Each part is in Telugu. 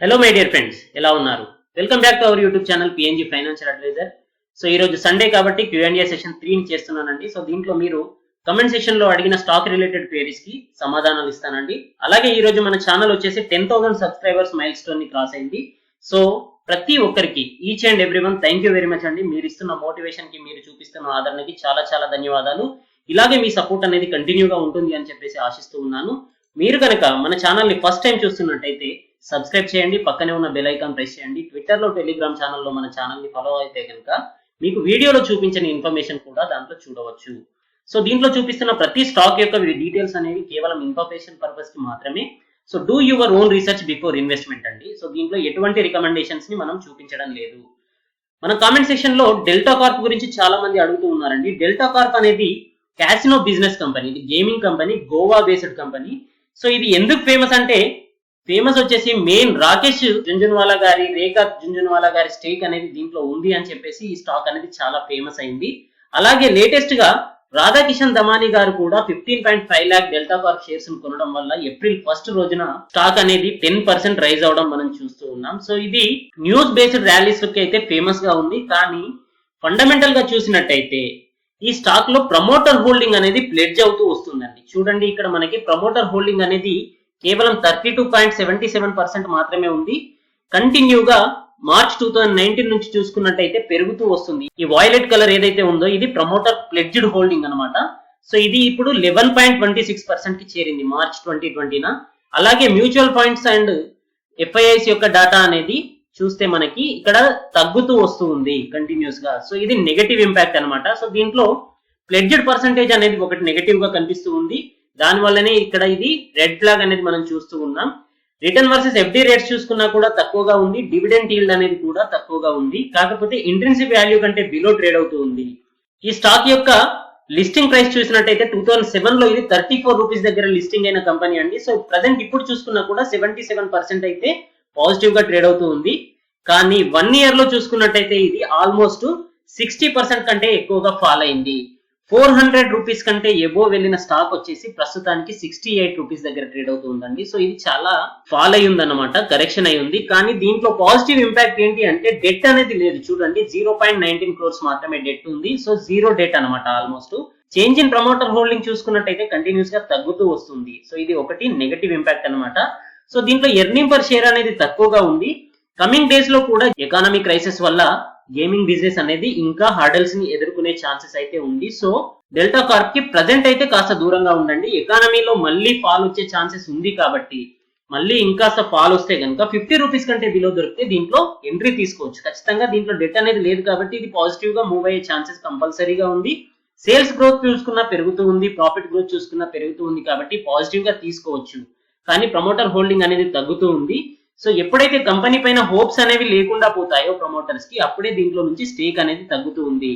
హలో మై డియర్ ఫ్రెండ్స్, ఎలా ఉన్నారు? Welcome back to our YouTube channel P N G financial advisor. So ఈ రోజు సండే కాబట్టి Q&A సెషన్ 3 చేస్తున్నానండి. సో దీంట్లో మీరు కమెంట్ సెక్షన్ లో అడిగిన స్టాక్ రిలేటెడ్ క్వెరీస్ కి సమాధానాలు ఇస్తానండి. అలాగే ఈ రోజు మన ఛానల్ వచ్చేసి 10,000 సబ్స్క్రైబర్స్ మైల్ స్టోన్ ని క్రాస్ అయింది. సో ప్రతి ఒక్కరికి each and everyone thank you very much అండి. మీరు ఇస్తున్న మోటివేషన్ కి, మీరు చూపిస్తున్న ఆదరణకి చాలా చాలా ధన్యవాదాలు. ఇలాగే మీ సపోర్ట్ అనేది కంటిన్యూగా ఉంటుంది అని చెప్పేసి ఆశిస్తూ ఉన్నాను. మీరు కనుక మన ఛానల్ ని ఫస్ట్ టైం చూస్తున్నట్టయితే సబ్స్క్రైబ్ చేయండి, పక్కనే ఉన్న బెల్ ఐకాన్ ప్రెస్ చేయండి. ట్విట్టర్ లో, టెలిగ్రామ్ ఛానల్లో మన ఛానల్ ని ఫాలో అయితే కనుక మీకు వీడియోలో చూపించిన ఇన్ఫర్మేషన్ కూడా దాంట్లో చూడవచ్చు. సో దీంట్లో చూపిస్తున్న ప్రతి స్టాక్ యొక్క డీటెయిల్స్ అనేవి కేవలం ఇన్ఫర్మేషన్ పర్పస్ కి మాత్రమే. So do your own research before investment అండి. సో దీంట్లో ఎటువంటి రికమెండేషన్స్ ని మనం చూపించడం లేదు. మన కామెంట్ సెక్షన్ లో డెల్టా కార్ప్ గురించి చాలా మంది అడుగుతూ ఉన్నారండి. డెల్టా కార్ప్ అనేది క్యాసినో బిజినెస్ కంపెనీ, ఇది gaming company, Goa based company. So ఇది ఎందుకు ఫేమస్ అంటే, ఫేమస్ వచ్చేసి మెయిన్ రాకేష్ జుంజున్వాలా గారి, రేఖా జుంజున్వాలా గారి స్టేక్ అనేది దీంట్లో ఉంది అని చెప్పేసి ఈ స్టాక్ అనేది చాలా ఫేమస్ అయింది. అలాగే లేటెస్ట్ గా రాధాకిషన్ దమానీ గారు కూడా 15.5 lakh డెల్టా కార్ప్ షేర్స్ కొనడం వల్ల ఏప్రిల్ 1 రోజున స్టాక్ అనేది 10% రైజ్ అవడం మనం చూస్తూ ఉన్నాం. సో ఇది న్యూస్ బేస్డ్ ర్యాలీస్ అయితే ఫేమస్ గా ఉంది. కానీ ఫండమెంటల్ గా చూసినట్టయితే ఈ స్టాక్ లో ప్రమోటర్ హోల్డింగ్ అనేది ప్లెడ్జ్ అవుతూ వస్తుందండి. చూడండి, ఇక్కడ మనకి ప్రమోటర్ హోల్డింగ్ అనేది కేవలం 32.77% మాత్రమే ఉంది. కంటిన్యూగా మార్చ్ 2019 నుంచి చూసుకున్నట్టయితే పెరుగుతూ వస్తుంది. ఈ వాయిలెట్ కలర్ ఏదైతే ఉందో ఇది ప్రమోటర్ ప్లెడ్జ్డ్ హోల్డింగ్ అనమాట. సో ఇది ఇప్పుడు 11.26% కి చేరింది మార్చ్ 2020. అలాగే మ్యూచువల్ ఫండ్స్ అండ్ ఎఫ్ఐఐస్ యొక్క డేటా అనేది చూస్తే మనకి ఇక్కడ తగ్గుతూ వస్తూ ఉంది కంటిన్యూస్ గా. సో ఇది నెగటివ్ ఇంపాక్ట్ అనమాట. సో దీంట్లో ప్లెడ్జ్డ్ పర్సంటేజ్ అనేది ఒకటి నెగటివ్ గా కనిపిస్తూ ఉంది. దాని వల్లనే ఇక్కడ ఇది రెడ్ ఫ్లాగ్ అనేది మనం చూస్తూ ఉన్నాం. రిటర్న్ వర్సెస్ ఎఫ్డి రేట్స్ చూసుకున్నా కూడా తక్కువగా ఉంది. డివిడెండ్ ఈల్డ్ అనేది కూడా తక్కువగా ఉంది. కాకపోతే ఇంట్రిన్సిక్ వాల్యూ కంటే బిలో ట్రేడ్ అవుతూ ఉంది. ఈ స్టాక్ యొక్క లిస్టింగ్ ప్రైస్ చూసినట్టయితే 2007 లో ఇది 34 రూపీస్ దగ్గర లిస్టింగ్ అయిన కంపెనీ అండి. సో ప్రజెంట్ ఇప్పుడు చూసుకున్నా కూడా 77% అయితే పాజిటివ్ గా ట్రేడ్ అవుతూ ఉంది. కానీ 1 year లో చూసుకున్నట్టయితే ఇది ఆల్మోస్ట్ 60% కంటే ఎక్కువగా ఫాల్ అయింది. 400 రూపీస్ కంటే ఎబో వెళ్ళిన స్టాక్ వచ్చేసి ప్రస్తుతానికి 68 రూపీస్ దగ్గర ట్రేడ్ అవుతూ ఉందండి. సో ఇది చాలా ఫాల్ అయి ఉందన్నమాట, కరెక్షన్ అయి ఉంది. కానీ దీంట్లో పాజిటివ్ ఇంపాక్ట్ ఏంటి అంటే డెట్ అనేది లేదు. చూడండి, 0.19 crores మాత్రమే డెట్ ఉంది. సో జీరో డెట్ అనమాట almost. Change in promoter holding చూసుకున్నట్టయితే కంటిన్యూస్ గా తగ్గుతూ వస్తుంది. సో ఇది ఒకటి నెగటివ్ ఇంపాక్ట్ అనమాట. సో దీంట్లో ఎర్నింగ్ పర్ షేర్ అనేది తక్కువగా ఉంది. కమింగ్ డేస్ లో కూడా ఎకానమీ క్రైసిస్ వల్ల గేమింగ్ బిజినెస్ అనేది ఇంకా హర్డల్స్ ని ఎదుర్కొనే ఛాన్సెస్ అయితే ఉంది. సో డెల్టా కార్ప్ కి ప్రజెంట్ అయితే కాస్త దూరంగా ఉండండి. ఎకానమీలో మళ్ళీ ఫాల్ వచ్చే ఛాన్సెస్ ఉంది కాబట్టి మళ్ళీ ఇంకాస్త ఫాల్ వస్తే కనుక 50 రూపీస్ కంటే బిలో దొరికితే దీంట్లో ఎంట్రీ తీసుకోవచ్చు. ఖచ్చితంగా దీంట్లో డెట్ అనేది లేదు కాబట్టి ఇది పాజిటివ్ గా మూవ్ అయ్యే ఛాన్సెస్ కంపల్సరీగా ఉంది. సేల్స్ గ్రోత్ చూసుకున్నా పెరుగుతూ ఉంది, ప్రాఫిట్ గ్రోత్ చూసుకున్నా పెరుగుతూ ఉంది కాబట్టి పాజిటివ్ గా తీసుకోవచ్చు. కానీ ప్రమోటర్ హోల్డింగ్ అనేది తగ్గుతూ ఉంది. సో ఎప్పుడైతే కంపెనీ పైన హోప్స్ అనేవి లేకుండా పోతాయో ప్రమోటర్స్ కి, అప్పుడే దీంట్లో నుంచి స్టేక్ అనేది తగ్గుతూ ఉంది.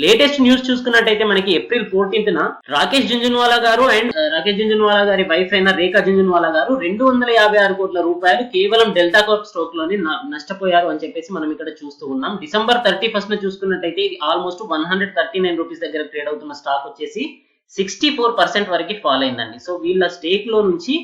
లేటెస్ట్ న్యూస్ చూసుకున్నట్టయితే మనకి ఏప్రిల్ 14న రాకేష్ జుంజున్వాలా గారు అండ్ రాకేష్ జుంజున్వాలా గారి వైఫ్ అయిన రేఖా జుంజున్వాలా గారు 256 కోట్ల రూపాయలు కేవలం డెల్టా కార్ప్ స్టాక్ లోనే నష్టపోయారు అని చెప్పేసి మనం ఇక్కడ చూస్తూ ఉన్నాం. డిసెంబర్ 31న చూసుకున్నట్టయితే ఇది ఆల్మోస్ట్ 139 రూపీస్ దగ్గర ట్రేడ్ అవుతున్న స్టాక్ వచ్చేసి 64% వరకు ఫాల్ అయిందండి. సో వీళ్ళ స్టేక్ లో నుంచి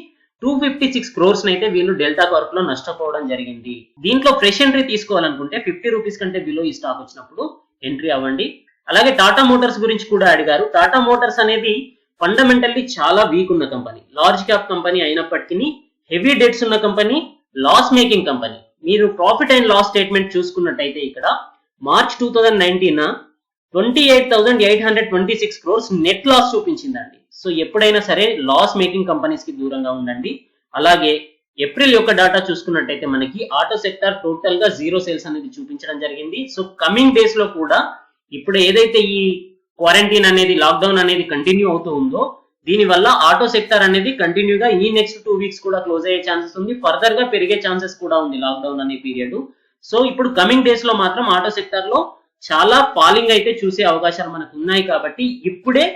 256 crores అయితే వీళ్ళు డెల్టా కార్ప్ లో నష్టపోవడం జరిగింది. దీంట్లో ఫ్రెష్ ఎంట్రీ తీసుకోవాలనుకుంటే 50 రూపీస్ కంటే బిలో ఈ స్టాక్ వచ్చినప్పుడు ఎంట్రీ అవ్వండి. అలాగే టాటా మోటార్స్ గురించి కూడా అడిగారు. టాటా మోటార్స్ అనేది ఫండమెంటల్లీ చాలా వీక్ ఉన్న కంపెనీ, లార్జ్ క్యాప్ కంపెనీ అయినప్పటికీ హెవీ డెట్స్ ఉన్న కంపెనీ, లాస్ మేకింగ్ కంపెనీ. మీరు ప్రాఫిట్ అండ్ లాస్ స్టేట్మెంట్ చూసుకున్నట్టయితే ఇక్కడ మార్చ్ 2019 28,826 crores నెట్ లాస్ చూపించిందండి. సో ఎప్పుడైనా సరే లాస్ మేకింగ్ కంపెనీస్ కి దూరంగా ఉండండి. అలాగే ఏప్రిల్ యొక్క డేటా చూసుకున్నట్టయితే మనకి ఆటో సెక్టర్ టోటల్ గా జీరో సేల్స్ అనేది చూపించడం జరిగింది. సో కమింగ్ డేస్ లో కూడా ఇప్పుడు ఏదైతే ఈ క్వారంటైన్ అనేది, లాక్డౌన్ అనేది కంటిన్యూ అవుతూ ఉందో దీని వల్ల ఆటో సెక్టర్ అనేది కంటిన్యూగా ఈ నెక్స్ట్ 2 weeks కూడా క్లోజ్ అయ్యే ఛాన్సెస్ ఉంది. ఫర్దర్ గా పెరిగే ఛాన్సెస్ కూడా ఉంది లాక్డౌన్ అనే పీరియడ్. సో ఇప్పుడు కమింగ్ డేస్ లో మాత్రం ఆటో సెక్టర్ లో చాలా ఫాలింగ్ అయితే చూసే అవకాశాలు మనకు ఉన్నాయి కాబట్టి ఇప్పుడే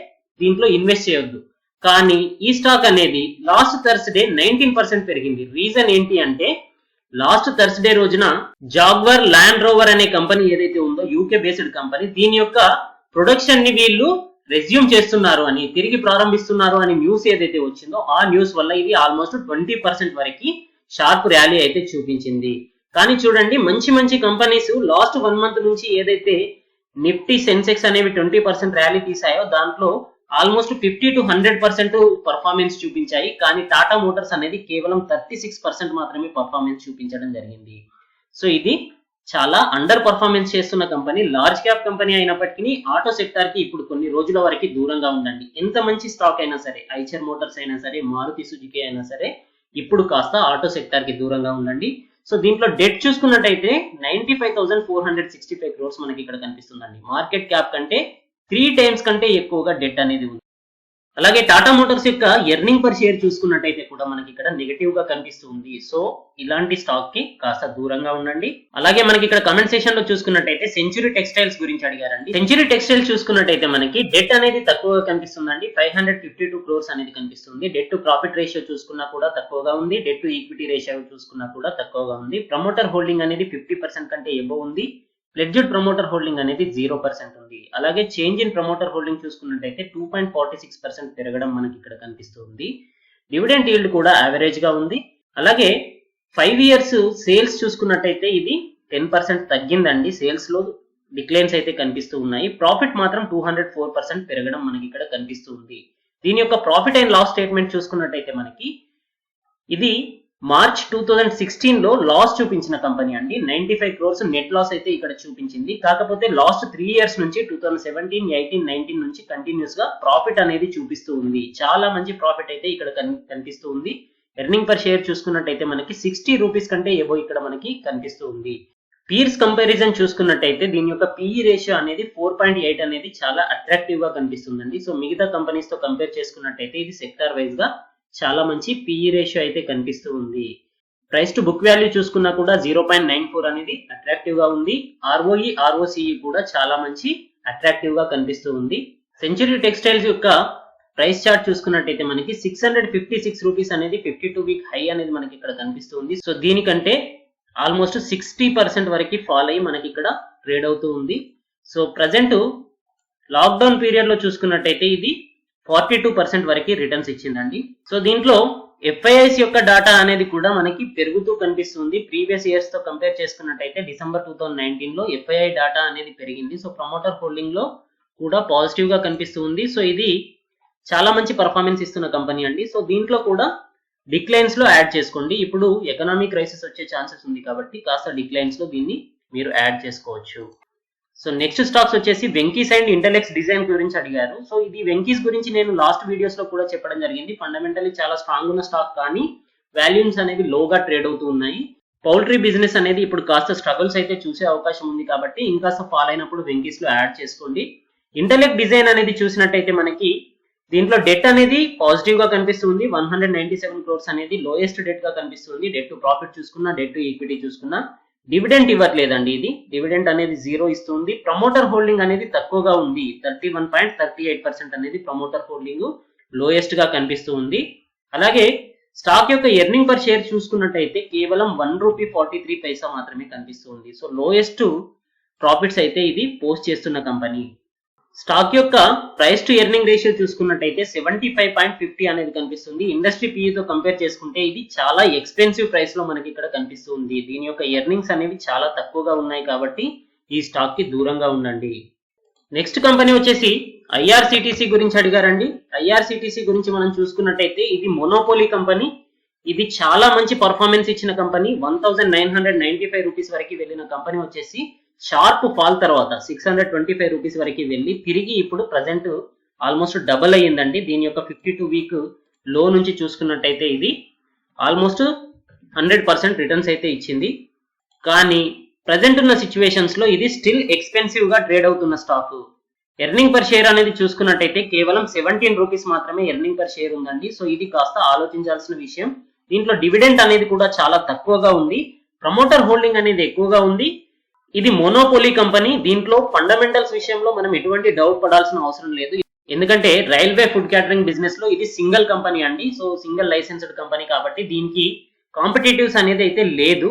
దీంట్లో ఇన్వెస్ట్ చేయొద్దు. కానీ ఈ స్టాక్ అనేది లాస్ట్ థర్స్డే 19% పెరిగింది. రీజన్ ఏంటి అంటే లాస్ట్ థర్స్డే రోజున జాగ్వర్ ల్యాండ్ రోవర్ అనే కంపెనీ ఏదైతే ఉందో యూకే బేస్డ్ కంపెనీ, దీని యొక్క ప్రొడక్షన్ ని వీళ్ళు రెజ్యూమ్ చేస్తున్నారు అని, తిరిగి ప్రారంభిస్తున్నారు అని న్యూస్ ఏదైతే వచ్చిందో ఆ న్యూస్ వల్ల ఇది ఆల్మోస్ట్ 20% వరకు షార్ప్ ర్యాలీ అయితే చూపించింది. కానీ చూడండి, మంచి మంచి కంపెనీస్ లాస్ట్ 1 మంత్ నుంచి ఏదైతే నిఫ్టీ సెన్సెక్స్ అనేవి 20% ర్యాలీ తీసాయో దాంట్లో ఆల్మోస్ట్ 50 to 100% పర్ఫార్మెన్స్ చూపించాయి. కానీ టాటా మోటార్స్ అనేది కేవలం 36% మాత్రమే పర్ఫార్మెన్స్ చూపించడం జరిగింది. సో ఇది చాలా అండర్ పర్ఫార్మెన్స్ చేస్తున్న కంపెనీ. లార్జ్ క్యాప్ కంపెనీ అయినప్పటికీ ఆటో సెక్టార్ కి ఇప్పుడు కొన్ని రోజుల వరకు దూరంగా ఉండండి. ఎంత మంచి స్టాక్ అయినా సరే, ఐచర్ మోటార్స్ అయినా సరే, మారుతి సుజుకి అయినా సరే, ఇప్పుడు కాస్త ఆటో సెక్టార్ కి దూరంగా ఉండండి. సో దీంట్లో డెట్ చూసుకున్నట్టయితే 95,465 crores మనకి ఇక్కడ కనిపిస్తుందండి. మార్కెట్ క్యాప్ కంటే 3 times కంటే ఎక్కువగా డెట్ అనేది ఉంది. అలాగే టాటా మోటార్స్ యొక్క ఎర్నింగ్ పర్ షేర్ చూసుకున్నట్టయితే కూడా మనకి ఇక్కడ నెగటివ్ గా కనిపిస్తుంది. సో ఇలాంటి స్టాక్ కి కాస్త దూరంగా ఉండండి. అలాగే మనకి ఇక్కడ కమెంట్ సెక్షన్ లో చూసుకున్నట్టయితే సెంచురీ టెక్స్టైల్స్ గురించి అడిగారండి. సెంచురీ టెక్స్టైల్స్ చూసుకున్నట్టయితే మనకి డెట్ అనేది తక్కువగా కనిపిస్తుందండి. 552 crores అనేది కనిపిస్తుంది. డెట్ టు ప్రాఫిట్ రేషియో చూసుకున్నా కూడా తక్కువగా ఉంది. డెట్ టు ఈక్విటీ రేషియో చూసుకున్నా కూడా తక్కువగా ఉంది. ప్రమోటర్ హోల్డింగ్ అనేది 50% కంటే ఎబో ఉంది. ప్లెడ్జ్డ్ ప్రమోటర్ హోల్డింగ్ అనేది 0% ఉంది. అలాగే చేంజ్ ఇన్ ప్రమోటర్ హోల్డింగ్ చూసుకున్నట్టయితే 2.46% పెరగడం మనకి ఇక్కడ కనిపిస్తుంది. డివిడెండ్ ఈల్డ్ కూడా యావరేజ్ గా ఉంది. అలాగే 5 years సేల్స్ చూసుకున్నట్టయితే ఇది 10% తగ్గిందండి. సేల్స్ లో డిక్లైన్స్ అయితే కనిపిస్తూ ఉన్నాయి. ప్రాఫిట్ మాత్రం 204% పెరగడం మనకి ఇక్కడ కనిపిస్తుంది. దీని యొక్క ప్రాఫిట్ అండ్ లాస్ స్టేట్మెంట్ చూసుకున్నట్టయితే మనకి ఇది మార్చ్ 2016 లో లాస్ చూపించిన కంపెనీ అండి. 95 crores నెట్ లాస్ అయితే ఇక్కడ చూపించింది. కాకపోతే లాస్ట్ 3 years నుంచి 2017, 18, 19 నుంచి కంటిన్యూస్ గా ప్రాఫిట్ అనేది చూపిస్తూ ఉంది. చాలా మంచి ప్రాఫిట్ అయితే ఇక్కడ కనిపిస్తూ ఉంది. ఎర్నింగ్ పర్ షేర్ చూసుకున్నట్టయితే మనకి 60 rupees కంటే ఏవో ఇక్కడ మనకి కనిపిస్తూ ఉంది. పీర్స్ కంపారిజన్ చూసుకున్నట్టయితే దీని యొక్క పిఈ రేషియో అనేది 4.8 అనేది చాలా అట్రాక్టివ్ గా కనిపిస్తుందండి. సో మిగతా కంపెనీస్ తో కంపేర్ చేసుకున్నట్టయితే ఇది సెక్టార్ వైజ్ గా చాలా మంచి పిఈ రేషియో అయితే కనిపిస్తూ ఉంది. ప్రైస్ టు బుక్ వాల్యూ చూసుకున్నా కూడా 0.94 అనేది అట్రాక్టివ్ గా ఉంది. ఆర్ఓఈ, ఆర్ఓసిఈ కూడా చాలా మంచి అట్రాక్టివ్ గా కనిపిస్తూ ఉంది. సెంచురీ టెక్స్టైల్స్ యొక్క ప్రైస్ చార్ట్ చూసుకున్నట్టయితే మనకి 656 rupees అనేది 52 week హై అనేది మనకి ఇక్కడ కనిపిస్తుంది. సో దీనికంటే ఆల్మోస్ట్ 60% వరకు ఫాల్ అయ్యి మనకి ఇక్కడ ట్రేడ్ అవుతూ ఉంది. సో ప్రజెంట్ లాక్డౌన్ పీరియడ్ లో చూసుకున్నట్టయితే ఇది 42% వరకు రిటర్న్స్ ఇచ్చిందండి. సో దీంట్లో ఎఫ్ఐఐస్ యొక్క డాటా అనేది కూడా మనకి పెరుగుతూ కనిపిస్తుంది. ప్రీవియస్ ఇయర్స్ తో కంపేర్ చేసుకున్నట్టయితే డిసెంబర్ 2019 లో ఎఫ్ఐఐ డాటా అనేది పెరిగింది. సో ప్రమోటర్ హోల్డింగ్ లో కూడా పాజిటివ్ గా కనిపిస్తుంది. సో ఇది చాలా మంచి పర్ఫార్మెన్స్ ఇస్తున్న కంపెనీ అండి. సో దీంట్లో కూడా డిక్లైన్స్ లో యాడ్ చేసుకోండి. ఇప్పుడు ఎకనామిక్ క్రైసిస్ వచ్చే ఛాన్సెస్ ఉంది కాబట్టి కాస్త డిక్లైన్స్ లో దీన్ని మీరు యాడ్ చేసుకోవచ్చు. సో నెక్స్ట్ స్టాక్స్ వచ్చేసి వెంకీస్ అండ్ ఇంటెలెక్స్ డిజైన్ గురించి అడిగారు. సో ఇది వెంకీస్ గురించి నేను లాస్ట్ వీడియోస్ లో కూడా చెప్పడం జరిగింది. ఫండమెంటల్లీ చాలా స్ట్రాంగ్ ఉన్న స్టాక్, కానీ వాల్యూమ్స్ అనేవి లోగా ట్రేడ్ అవుతూ ఉన్నాయి. పౌల్ట్రీ బిజినెస్ అనేది ఇప్పుడు కాస్త స్ట్రగుల్స్ అయితే చూసే అవకాశం ఉంది కాబట్టి ఇంకాస్త ఫాల్ అయినప్పుడు వెంకీస్ లో యాడ్ చేసుకోండి. ఇంటెలెక్ట్ డిజైన్ అనేది చూసినట్టయితే మనకి దీంట్లో డెట్ అనేది పాజిటివ్ గా కనిపిస్తుంది. 197 crores అనేది లోయెస్ట్ డెట్ గా కనిపిస్తుంది. డెట్ టు ప్రాఫిట్ చూసుకున్నా, డెట్ టు ఈక్విటీ చూసుకున్నా. డివిడెంట్ ఇవ్వట్లేదండి. ఇది డివిడెంట్ అనేది 0 ఇస్తుంది. ప్రమోటర్ హోల్డింగ్ అనేది తక్కువగా ఉంది. 31.38% అనేది ప్రమోటర్ హోల్డింగ్ లోయెస్ట్ గా కనిపిస్తూ ఉంది. అలాగే స్టాక్ యొక్క ఎర్నింగ్ పర్ షేర్ చూసుకున్నట్టయితే కేవలం ₹1.43 మాత్రమే కనిపిస్తుంది. సో లోయెస్ట్ ప్రాఫిట్స్ అయితే ఇది పోస్ట్ చేస్తున్న కంపెనీ. స్టాక్ యొక్క ప్రైస్ టు ఎర్నింగ్ రేషియో చూసుకున్నట్టయితే 75.50 అనేది కనిపిస్తుంది. ఇండస్ట్రీ పీఈతో కంపేర్ చేసుకుంటే ఇది చాలా ఎక్స్పెన్సివ్ ప్రైస్ లో మనకి ఇక్కడ కనిపిస్తుంది. దీని యొక్క ఎర్నింగ్స్ అనేవి చాలా తక్కువగా ఉన్నాయి కాబట్టి ఈ స్టాక్ కి దూరంగా ఉండండి. నెక్స్ట్ కంపెనీ వచ్చేసి ఐఆర్సిటిసి గురించి అడిగారండి. ఐఆర్సిటిసి గురించి మనం చూసుకున్నట్టయితే ఇది మొనోపోలీ కంపెనీ. ఇది చాలా మంచి పర్ఫార్మెన్స్ ఇచ్చిన కంపెనీ. 1995 rupees వరకు వెళ్ళిన కంపెనీ వచ్చేసి షార్ప్ ఫాల్ తర్వాత 625 rupees వరకు వెళ్ళి తిరిగి ఇప్పుడు ప్రజెంట్ ఆల్మోస్ట్ డబుల్ అయ్యిందండి. దీని యొక్క 52 week లో నుంచి చూసుకున్నట్టయితే ఇది ఆల్మోస్ట్ 100% రిటర్న్స్ అయితే ఇచ్చింది. కానీ ప్రజెంట్ ఉన్న సిచ్యువేషన్స్ లో ఇది స్టిల్ ఎక్స్పెన్సివ్ గా ట్రేడ్ అవుతున్న స్టాక్. ఎర్నింగ్ పర్ షేర్ అనేది చూసుకున్నట్టయితే కేవలం 17 rupees మాత్రమే ఎర్నింగ్ పర్ షేర్ ఉందండి. సో ఇది కాస్త ఆలోచించాల్సిన విషయం. దీంట్లో డివిడెంట్ అనేది కూడా చాలా తక్కువగా ఉంది. ప్రమోటర్ హోల్డింగ్ అనేది ఎక్కువగా ఉంది. ఇది మోనోపోలీ కంపెనీ. దీంట్లో ఫండమెంటల్స్ విషయంలో మనం ఎటువంటి డౌట్ పడాల్సిన అవసరం లేదు. ఎందుకంటే రైల్వే ఫుడ్ క్యాటరింగ్ బిజినెస్ లో ఇది సింగిల్ కంపెనీ అండి. సో సింగిల్ లైసెన్స్డ్ కంపెనీ కాబట్టి దీనికి కాంపిటేటివ్స్ అనేది అయితే లేదు.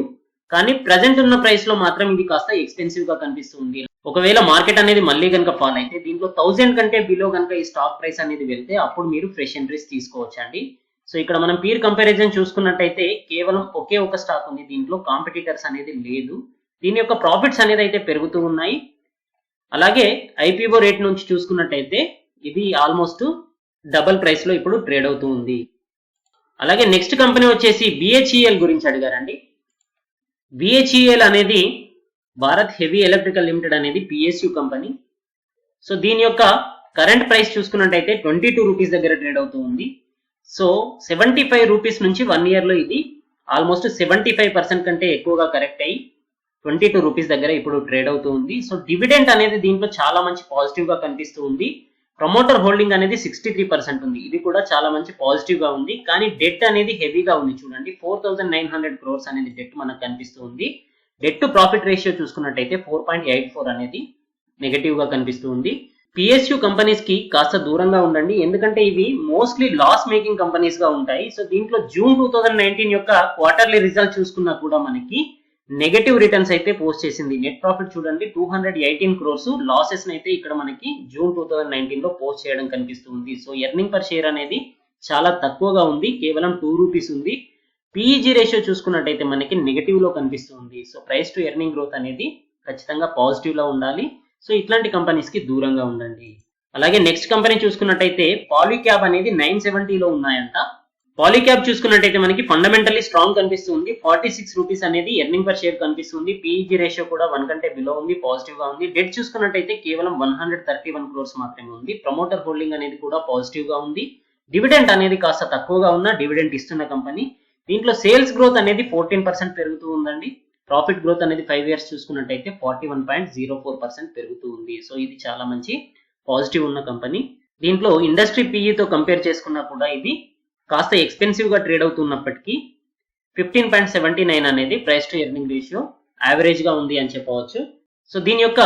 కానీ ప్రజెంట్ ఉన్న ప్రైస్ లో మాత్రం ఇది కాస్త ఎక్స్పెన్సివ్ గా కనిపిస్తుంది. ఒకవేళ మార్కెట్ అనేది మళ్ళీ కనుక ఫాల్ అయితే దీంట్లో 1000 కంటే బిలో కనుక ఈ స్టాక్ ప్రైస్ అనేది వెళ్తే అప్పుడు మీరు ఫ్రెష్ ఎంట్రీస్ తీసుకోవచ్చు అండి. సో ఇక్కడ మనం పీర్ కంపారిజన్ చూసుకున్నట్టయితే కేవలం ఒకే ఒక స్టాక్ ఉంది, దీంట్లో కాంపిటీటర్స్ అనేది లేదు. దీని యొక్క ప్రాఫిట్స్ అనేది అయితే పెరుగుతూ ఉన్నాయి. అలాగే ఐపీఓ రేట్ నుంచి చూసుకున్నట్టయితే ఇది ఆల్మోస్ట్ డబల్ ప్రైస్ లో ఇప్పుడు ట్రేడ్ అవుతూ ఉంది. అలాగే నెక్స్ట్ కంపెనీ వచ్చేసి బిహెచ్ఈఎల్ గురించి అడిగారండి. బిహెచ్ఈఎల్ అనేది భారత్ హెవీ ఎలక్ట్రికల్ లిమిటెడ్ అనేది పిఎస్యు కంపెనీ. సో దీని యొక్క కరెంట్ ప్రైస్ చూసుకున్నట్టయితే 22 రూపీస్ దగ్గర ట్రేడ్ అవుతూ ఉంది. సో 75 రూపీస్ నుంచి 1 ఇయర్ లో ఇది ఆల్మోస్ట్ 75% కంటే ఎక్కువగా కరెక్ట్ అయ్యి 22 రూపీస్ దగ్గర ఇప్పుడు ట్రేడ్ అవుతూ ఉంది. సో డివిడెంట్ అనేది దీంట్లో చాలా మంచి పాజిటివ్ గా కనిపిస్తూ ఉంది. ప్రమోటర్ హోల్డింగ్ అనేది 63% ఉంది, ఇది కూడా చాలా మంచి పాజిటివ్ గా ఉంది. కానీ డెట్ అనేది హెవీగా ఉంది చూడండి, 4900 crores అనేది డెట్ మనకు కనిపిస్తూ ఉంది. డెట్ టు ప్రాఫిట్ రేషియో చూసుకున్నట్టయితే 4.84 అనేది నెగటివ్ గా కనిపిస్తూ ఉంది. పిఎస్యు కంపెనీస్ కి కాస్త దూరంగా ఉండండి, ఎందుకంటే ఇవి మోస్ట్లీ లాస్ మేకింగ్ కంపెనీస్ గా ఉంటాయి. సో దీంట్లో జూన్ 2019 యొక్క క్వార్టర్లీ రిజల్ట్ చూసుకున్నా కూడా మనకి నెగటివ్ రిటర్న్స్ అయితే పోస్ట్ చేసింది. నెట్ ప్రాఫిట్ చూడండి 218 crores, లాసెస్ అయితే ఇక్కడ మనకి జూన్ 2019 లో పోస్ట్ చేయడం కనిపిస్తుంది. సో ఎర్నింగ్ పర్ షేర్ అనేది చాలా తక్కువగా ఉంది, కేవలం 2 రూపీస్ ఉంది. పిఈజీ రేషియో చూసుకున్నట్టయితే మనకి నెగటివ్ లో కనిపిస్తుంది. So price to earning growth అనేది ఖచ్చితంగా పాజిటివ్ లో ఉండాలి. సో ఇట్లాంటి కంపెనీస్ కి దూరంగా ఉండండి. అలాగే నెక్స్ట్ కంపెనీ చూసుకున్నట్టయితే పాలీక్యాబ్ అనేది 970 లో ఉన్నాయంట. పాలీక్యాబ్ చూసుకున్నట్టయితే మనకి ఫండమెంటల్లీ స్ట్రాంగ్ కనిపిస్తుంది. 46 రూపీస్ అనేది ఎర్నింగ్ పర్ షేర్ కనిపిస్తుంది. పిఈజీ రేషియో కూడా 1 కంటే బిలో ఉంది, పాజిటివ్ గా ఉంది. డెట్ చూసుకున్నట్టయితే కేవలం 131 crores మాత్రమే ఉంది. ప్రమోటర్ హోల్డింగ్ అనేది కూడా పాజిటివ్ గా ఉంది. డివిడెంట్ అనేది కాస్త తక్కువగా ఉన్న డివిడెంట్ ఇస్తున్న కంపెనీ. దీంట్లో సేల్స్ గ్రోత్ అనేది 14% పెరుగుతూ ఉందండి. ప్రాఫిట్ గ్రోత్ అనేది 5 ఇయర్స్ చూసుకున్నట్టయితే 41.04% పెరుగుతూ ఉంది. సో ఇది చాలా మంచి పాజిటివ్ ఉన్న కంపెనీ. దీంట్లో ఇండస్ట్రీ పిఈతో కంపేర్ చేసుకున్నా కూడా ఇది కాస్త ఎక్స్పెన్సివ్ గా ట్రేడ్ అవుతున్నప్పటికీ 15.79 అనేది price to earning ratio average గా ఉంది అని చెప్పవచ్చు. సో దీని యొక్క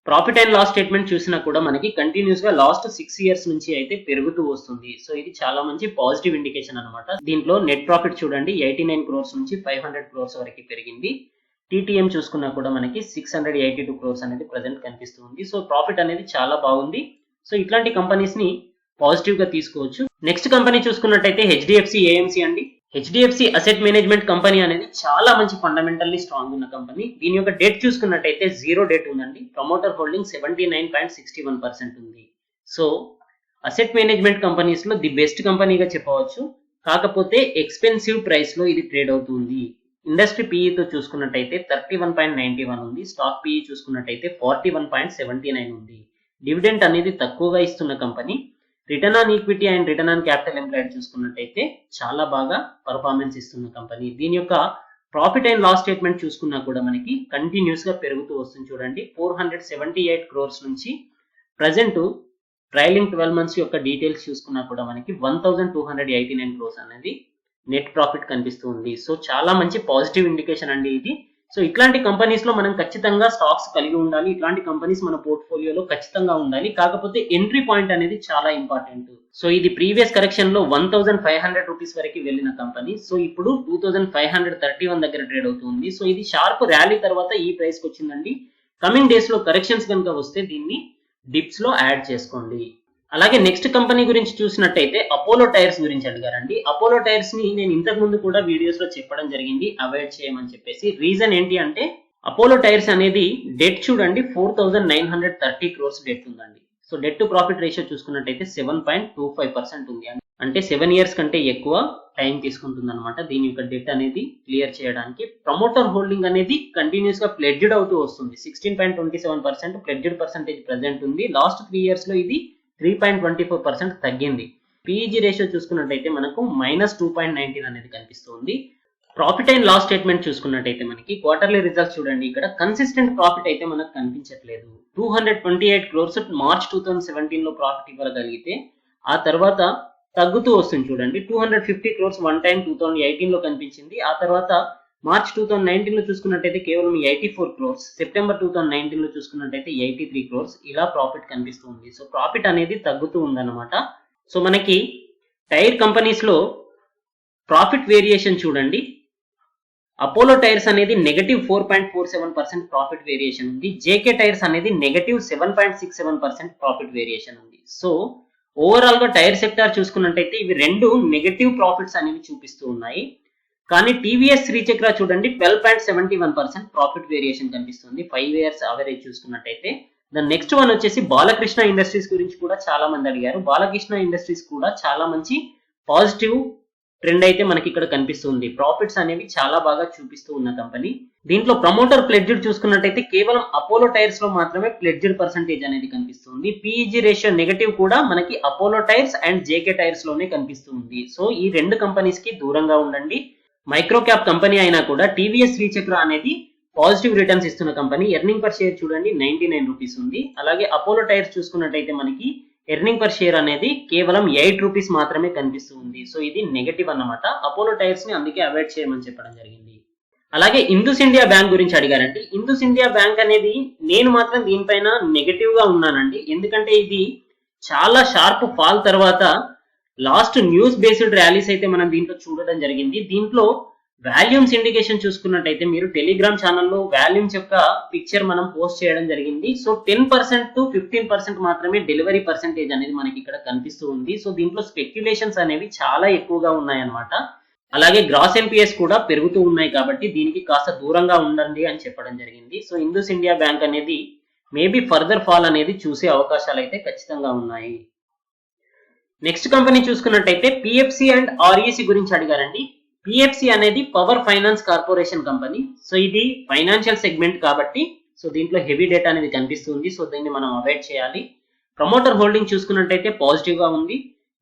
ప్రాఫిట్ అండ్ లాస్ స్టేట్మెంట్ చూసినా కూడా మనకి కంటిన్యూస్ గా లాస్ట్ 6 ఇయర్స్ నుంచి అయితే పెరుగుతూ వస్తుంది. సో ఇది చాలా మంచి పాజిటివ్ ఇండికేషన్ అనమాట. దీంట్లో నెట్ ప్రాఫిట్ చూడండి 89 crores నుంచి 500 crores వరకు పెరిగింది. టీటీఎం చూసుకున్నా కూడా మనకి 682 crores అనేది ప్రెసెంట్ కనిపిస్తుంది. సో ప్రాఫిట్ అనేది చాలా బాగుంది. సో ఇట్లాంటి కంపెనీస్ ని పాజిటివ్ గా తీసుకోవచ్చు. నెక్స్ట్ కంపెనీ చూసుకున్నట్టయితే హెచ్డిఎఫ్సి ఏఎంసి అండి. హెచ్డిఎఫ్సి అసెట్ మేనేజ్మెంట్ కంపెనీ అనేది చాలా మంచి ఫండమెంటల్లీ స్ట్రాంగ్ ఉన్న కంపెనీ. దీని యొక్క డెట్ చూసుకున్నట్టయితే 0 డెట్ ఉందండి. ప్రమోటర్ హోల్డింగ్ 79.61% ఉంది. సో అసెట్ మేనేజ్మెంట్ కంపెనీస్ లో ది బెస్ట్ కంపెనీగా చెప్పవచ్చు. కాకపోతే ఎక్స్పెన్సివ్ ప్రైస్ లో ఇది ట్రేడ్ అవుతుంది. ఇండస్ట్రీ పిఈతో చూసుకున్నట్టయితే 31.91 ఉంది. స్టాక్ పిఈ చూసుకున్నట్టయితే 41.79 ఉంది. డివిడెంట్ అనేది తక్కువగా ఇస్తున్న company. Return on equity and return on capital employed చూసుకున్నట్టయితే చాలా బాగా పర్ఫార్మెన్స్ ఇస్తున్న కంపెనీ. దీని యొక్క ప్రాఫిట్ అండ్ లాస్ స్టేట్మెంట్ చూసుకున్నా కూడా మనకి కంటిన్యూస్ గా పెరుగుతూ వస్తుంది చూడండి. 478 crores నుంచి ప్రజెంట్ ట్రైలింగ్ 12 months యొక్క డీటెయిల్స్ చూసుకున్నా కూడా మనకి 1289 crores అనేది నెట్ ప్రాఫిట్ కనిపిస్తుంది. సో చాలా మంచి పాజిటివ్ ఇండికేషన్ అండి ఇది. సో ఇట్లాంటి కంపెనీస్ లో మనం ఖచ్చితంగా స్టాక్స్ కలిగి ఉండాలి. ఇట్లాంటి కంపెనీస్ మన పోర్ట్ఫోలియోలో ఖచ్చితంగా ఉండాలి. కాకపోతే ఎంట్రీ పాయింట్ అనేది చాలా ఇంపార్టెంట్. సో ఇది ప్రీవియస్ కరెక్షన్ లో 1500 రూపీస్ వరకు వెళ్ళిన కంపెనీ. సో ఇప్పుడు 2531 దగ్గర ట్రేడ్ అవుతుంది. సో ఇది షార్ప్ ర్యాలీ తర్వాత ఈ ప్రైస్ కి వచ్చిందండి. కమింగ్ డేస్ లో కరెక్షన్స్ కనుక వస్తే దీన్ని డిప్స్ లో యాడ్ చేసుకోండి. అలాగే నెక్స్ట్ కంపెనీ గురించి చూసినట్టయితే అపోలో టైర్స్ గురించి అడిగారండి. అపోలో టైర్స్ ని నేను ఇంతకు ముందు కూడా వీడియోస్ లో చెప్పడం జరిగింది అవాయిడ్ చేయమని చెప్పేసి. రీజన్ ఏంటి అంటే అపోలో టైర్స్ అనేది డెట్ చూడండి 4930 crores డెట్ ఉందండి. So det to profit ratio చూసుకున్నట్టయితే 7.25% ఉంది. అంటే 7 ఇయర్స్ కంటే ఎక్కువ టైం తీసుకుంటుంది అనమాట దీని యొక్క డెట్ అనేది క్లియర్ చేయడానికి. ప్రమోటర్ హోల్డింగ్ అనేది కంటిన్యూస్ గా ప్లెడ్జ్డ్ అవుతూ వస్తుంది. 16.27% ప్లెడ్జ్డ్ పర్సెంటేజ్ ప్రెసెంట్ ఉంది. లాస్ట్ 3 ఇయర్స్ లో ఇది 3.24% తగ్గింది. పిఈజీ రేషియో చూసుకున్నట్టయితే మనకు -2.19 అనేది కనిపిస్తుంది. ప్రాఫిట్ అండ్ లాస్ స్టేట్మెంట్ చూసుకున్నట్టయితే మనకి క్వార్టర్లీ రిజల్ట్స్ చూడండి, ఇక్కడ కన్సిస్టెంట్ ప్రాఫిట్ అయితే మనకు కనిపించట్లేదు. 228 crores మార్చ్ 2017 లో ప్రాఫిట్ ఇవ్వగలిగితే ఆ తర్వాత తగ్గుతూ వస్తుంది చూడండి. 250 crores వన్ టైం 2018 లో కనిపించింది. ఆ తర్వాత మార్చ్ 2019 లో చూసుకున్నట్టయితే కేవలం 84 crores, సెప్టెంబర్ 2019 లో చూసుకున్నట్టయితే 83 crores ఇలా ప్రాఫిట్ కనిపిస్తుంది. సో ప్రాఫిట్ అనేది తగ్గుతూ ఉందన్నమాట. సో మనకి టైర్ కంపెనీస్ లో ప్రాఫిట్ వేరియేషన్ చూడండి. అపోలో టైర్స్ అనేది -4.47% ప్రాఫిట్ వేరియేషన్ ఉంది. జేకే టైర్స్ అనేది -7.67% ప్రాఫిట్ వేరియేషన్ ఉంది. సో ఓవరాల్ గా టైర్ సెక్టార్ చూసుకున్నట్టయితే ఇవి రెండు నెగటివ్ ప్రాఫిట్స్ అనేవి చూపిస్తూ ఉన్నాయి. కానీ టీవీఎస్ శ్రీచక్ర చూడండి 12.71% ప్రాఫిట్ వేరియేషన్ కనిపిస్తుంది 5 years యావరేజ్ చూసుకున్నట్టయితే. దాని నెక్స్ట్ వన్ వచ్చేసి బాలకృష్ణ ఇండస్ట్రీస్ గురించి కూడా చాలా మంది అడిగారు. బాలకృష్ణ ఇండస్ట్రీస్ కూడా చాలా మంచి పాజిటివ్ ట్రెండ్ అయితే మనకి ఇక్కడ కనిపిస్తుంది. ప్రాఫిట్స్ అనేవి చాలా బాగా చూపిస్తూ ఉన్న కంపెనీ. దీంట్లో ప్రమోటర్ ప్లెడ్జ్డ్ చూసుకున్నట్టయితే కేవలం అపోలో టైర్స్ లో మాత్రమే ప్లెడ్జ్డ్ పర్సంటేజ్ అనేది కనిపిస్తుంది. పీఈజీ రేషియో నెగటివ్ కూడా మనకి Apollo tyres and JK tyres లోనే కనిపిస్తుంది. సో ఈ రెండు కంపెనీస్ కి దూరంగా ఉండండి. మైక్రో క్యాప్ కంపెనీ అయినా కూడా టీవీఎస్ శ్రీచక్ర అనేది పాజిటివ్ రిటర్న్స్ ఇస్తున్న కంపెనీ. ఎర్నింగ్ పర్ షేర్ చూడండి 99 రూపీస్ ఉంది. అలాగే అపోలో టైర్స్ చూసుకున్నట్టయితే మనకి ఎర్నింగ్ పర్ షేర్ అనేది కేవలం 8 రూపీస్ మాత్రమే కనిపిస్తుంది. సో ఇది నెగటివ్ అన్నమాట. అపోలో టైర్స్ ని అందుకే అవాయిడ్ చేయమని చెప్పడం జరిగింది. అలాగే ఇందుస్ ఇండియా బ్యాంక్ గురించి అడిగారండి. ఇందుస్ ఇండియా బ్యాంక్ అనేది నేను మాత్రం దీనిపైన నెగటివ్ గా ఉన్నానండి. ఎందుకంటే ఇది చాలా షార్ప్ ఫాల్ తర్వాత లాస్ట్ న్యూస్ బేస్డ్ ర్యాలీస్ అయితే మనం దీంట్లో చూడడం జరిగింది. దీంట్లో వాల్యూమ్స్ ఇండికేషన్ చూసుకున్నట్టయితే మీరు టెలిగ్రామ్ ఛానల్లో వాల్యూమ్స్ యొక్క పిక్చర్ మనం పోస్ట్ చేయడం జరిగింది. సో 10% to 15% మాత్రమే డెలివరీ పర్సెంటేజ్ అనేది మనకి ఇక్కడ కనిపిస్తూ ఉంది. సో దీంట్లో స్పెక్యులేషన్స్ అనేవి చాలా ఎక్కువగా ఉన్నాయన్నమాట. అలాగే గ్రాస్ ఎన్పిఎస్ కూడా పెరుగుతూ ఉన్నాయి కాబట్టి దీనికి కాస్త దూరంగా ఉండండి అని చెప్పడం జరిగింది. సో ఇందుస్ ఇండియా బ్యాంక్ అనేది మేబీ ఫర్దర్ ఫాల్ అనేది చూసే అవకాశాలు అయితే ఖచ్చితంగా ఉన్నాయి. నెక్స్ట్ కంపెనీ చూసుకున్నట్టయితే పిఎఫ్సి అండ్ ఆర్ఈసి గురించి అడిగారండి. పిఎఫ్సి అనేది power finance corporation company. So ఇది ఫైనాన్షియల్ సెగ్మెంట్ కాబట్టి సో దీంట్లో హెవీ డేటా అనేది కనిపిస్తుంది. సో దీన్ని మనం అవాయిడ్ చేయాలి. ప్రమోటర్ హోల్డింగ్ చూసుకున్నట్టయితే పాజిటివ్ గా ఉంది.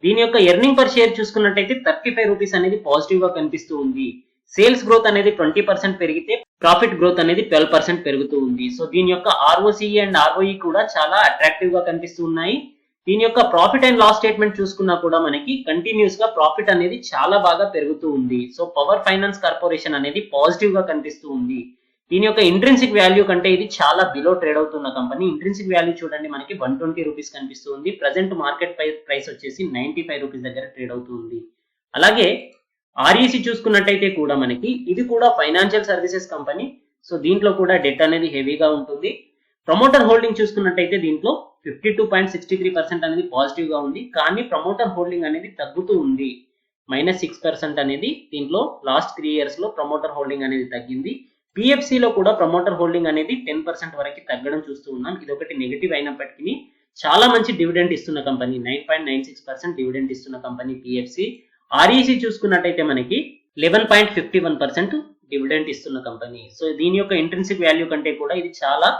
దీని యొక్క ఎర్నింగ్ పర్ షేర్ చూసుకున్నట్టయితే 35 రూపీస్ అనేది పాజిటివ్ గా కనిపిస్తూ ఉంది. సేల్స్ గ్రోత్ అనేది 20% పెరిగితే ప్రాఫిట్ గ్రోత్ అనేది 12% పెరుగుతూ ఉంది. సో దీని యొక్క ఆర్ఓసిఈ అండ్ ఆర్ఓఈ కూడా చాలా అట్రాక్టివ్ గా కనిపిస్తూ ఉన్నాయి. దీని యొక్క ప్రాఫిట్ అండ్ లాస్ స్టేట్మెంట్ చూసుకున్నా కూడా మనకి కంటిన్యూస్ గా ప్రాఫిట్ అనేది చాలా బాగా పెరుగుతూ ఉంది. సో పవర్ ఫైనాన్స్ కార్పొరేషన్ అనేది పాజిటివ్ గా కనిపిస్తూ ఉంది. దీని యొక్క ఇంట్రిన్సిక్ వాల్యూ కంటే ఇది చాలా బిలో ట్రేడ్ అవుతున్న కంపెనీ. ఇంట్రిన్సిక్ వాల్యూ చూడండి మనకి 120 రూపీస్ కనిపిస్తుంది. ప్రజెంట్ మార్కెట్ ప్రైస్ వచ్చేసి 95 రూపీస్ దగ్గర ట్రేడ్ అవుతుంది. అలాగే ఆర్ఈసి చూసుకున్నట్టయితే కూడా మనకి ఇది కూడా ఫైనాన్షియల్ సర్వీసెస్ కంపెనీ. సో దీంట్లో కూడా డెట్ అనేది హెవీగా ఉంటుంది. ప్రమోటర్ హోల్డింగ్ చూసుకున్నట్టయితే దీంట్లో 52.63% అనేది పాజిటివ్ గా ఉంది. కానీ ప్రమోటర్ హోల్డింగ్ అనేది తగ్గుతూ ఉంది. -6% అనేది దీంట్లో లాస్ట్ 3 years లో ప్రమోటర్ హోల్డింగ్ అనేది తగ్గింది. పిఎఫ్సి లో కూడా ప్రమోటర్ హోల్డింగ్ అనేది 10% వరకు తగ్గడం చూస్తూ ఉన్నాం. ఇది ఒకటి నెగిటివ్ అయినప్పటికీ చాలా మంచి డివిడెండ్ ఇస్తున్న కంపెనీ. 9.96% డివిడెండ్ ఇస్తున్న కంపెనీ పిఎఫ్సి. ఆర్ఈసి చూసుకున్నట్టయితే మనకి 11.51% డివిడెండ్ ఇస్తున్న కంపెనీ. సో దీని యొక్క ఇంట్రిన్సిక్ వాల్యూ కంటే కూడా ఇది చాలా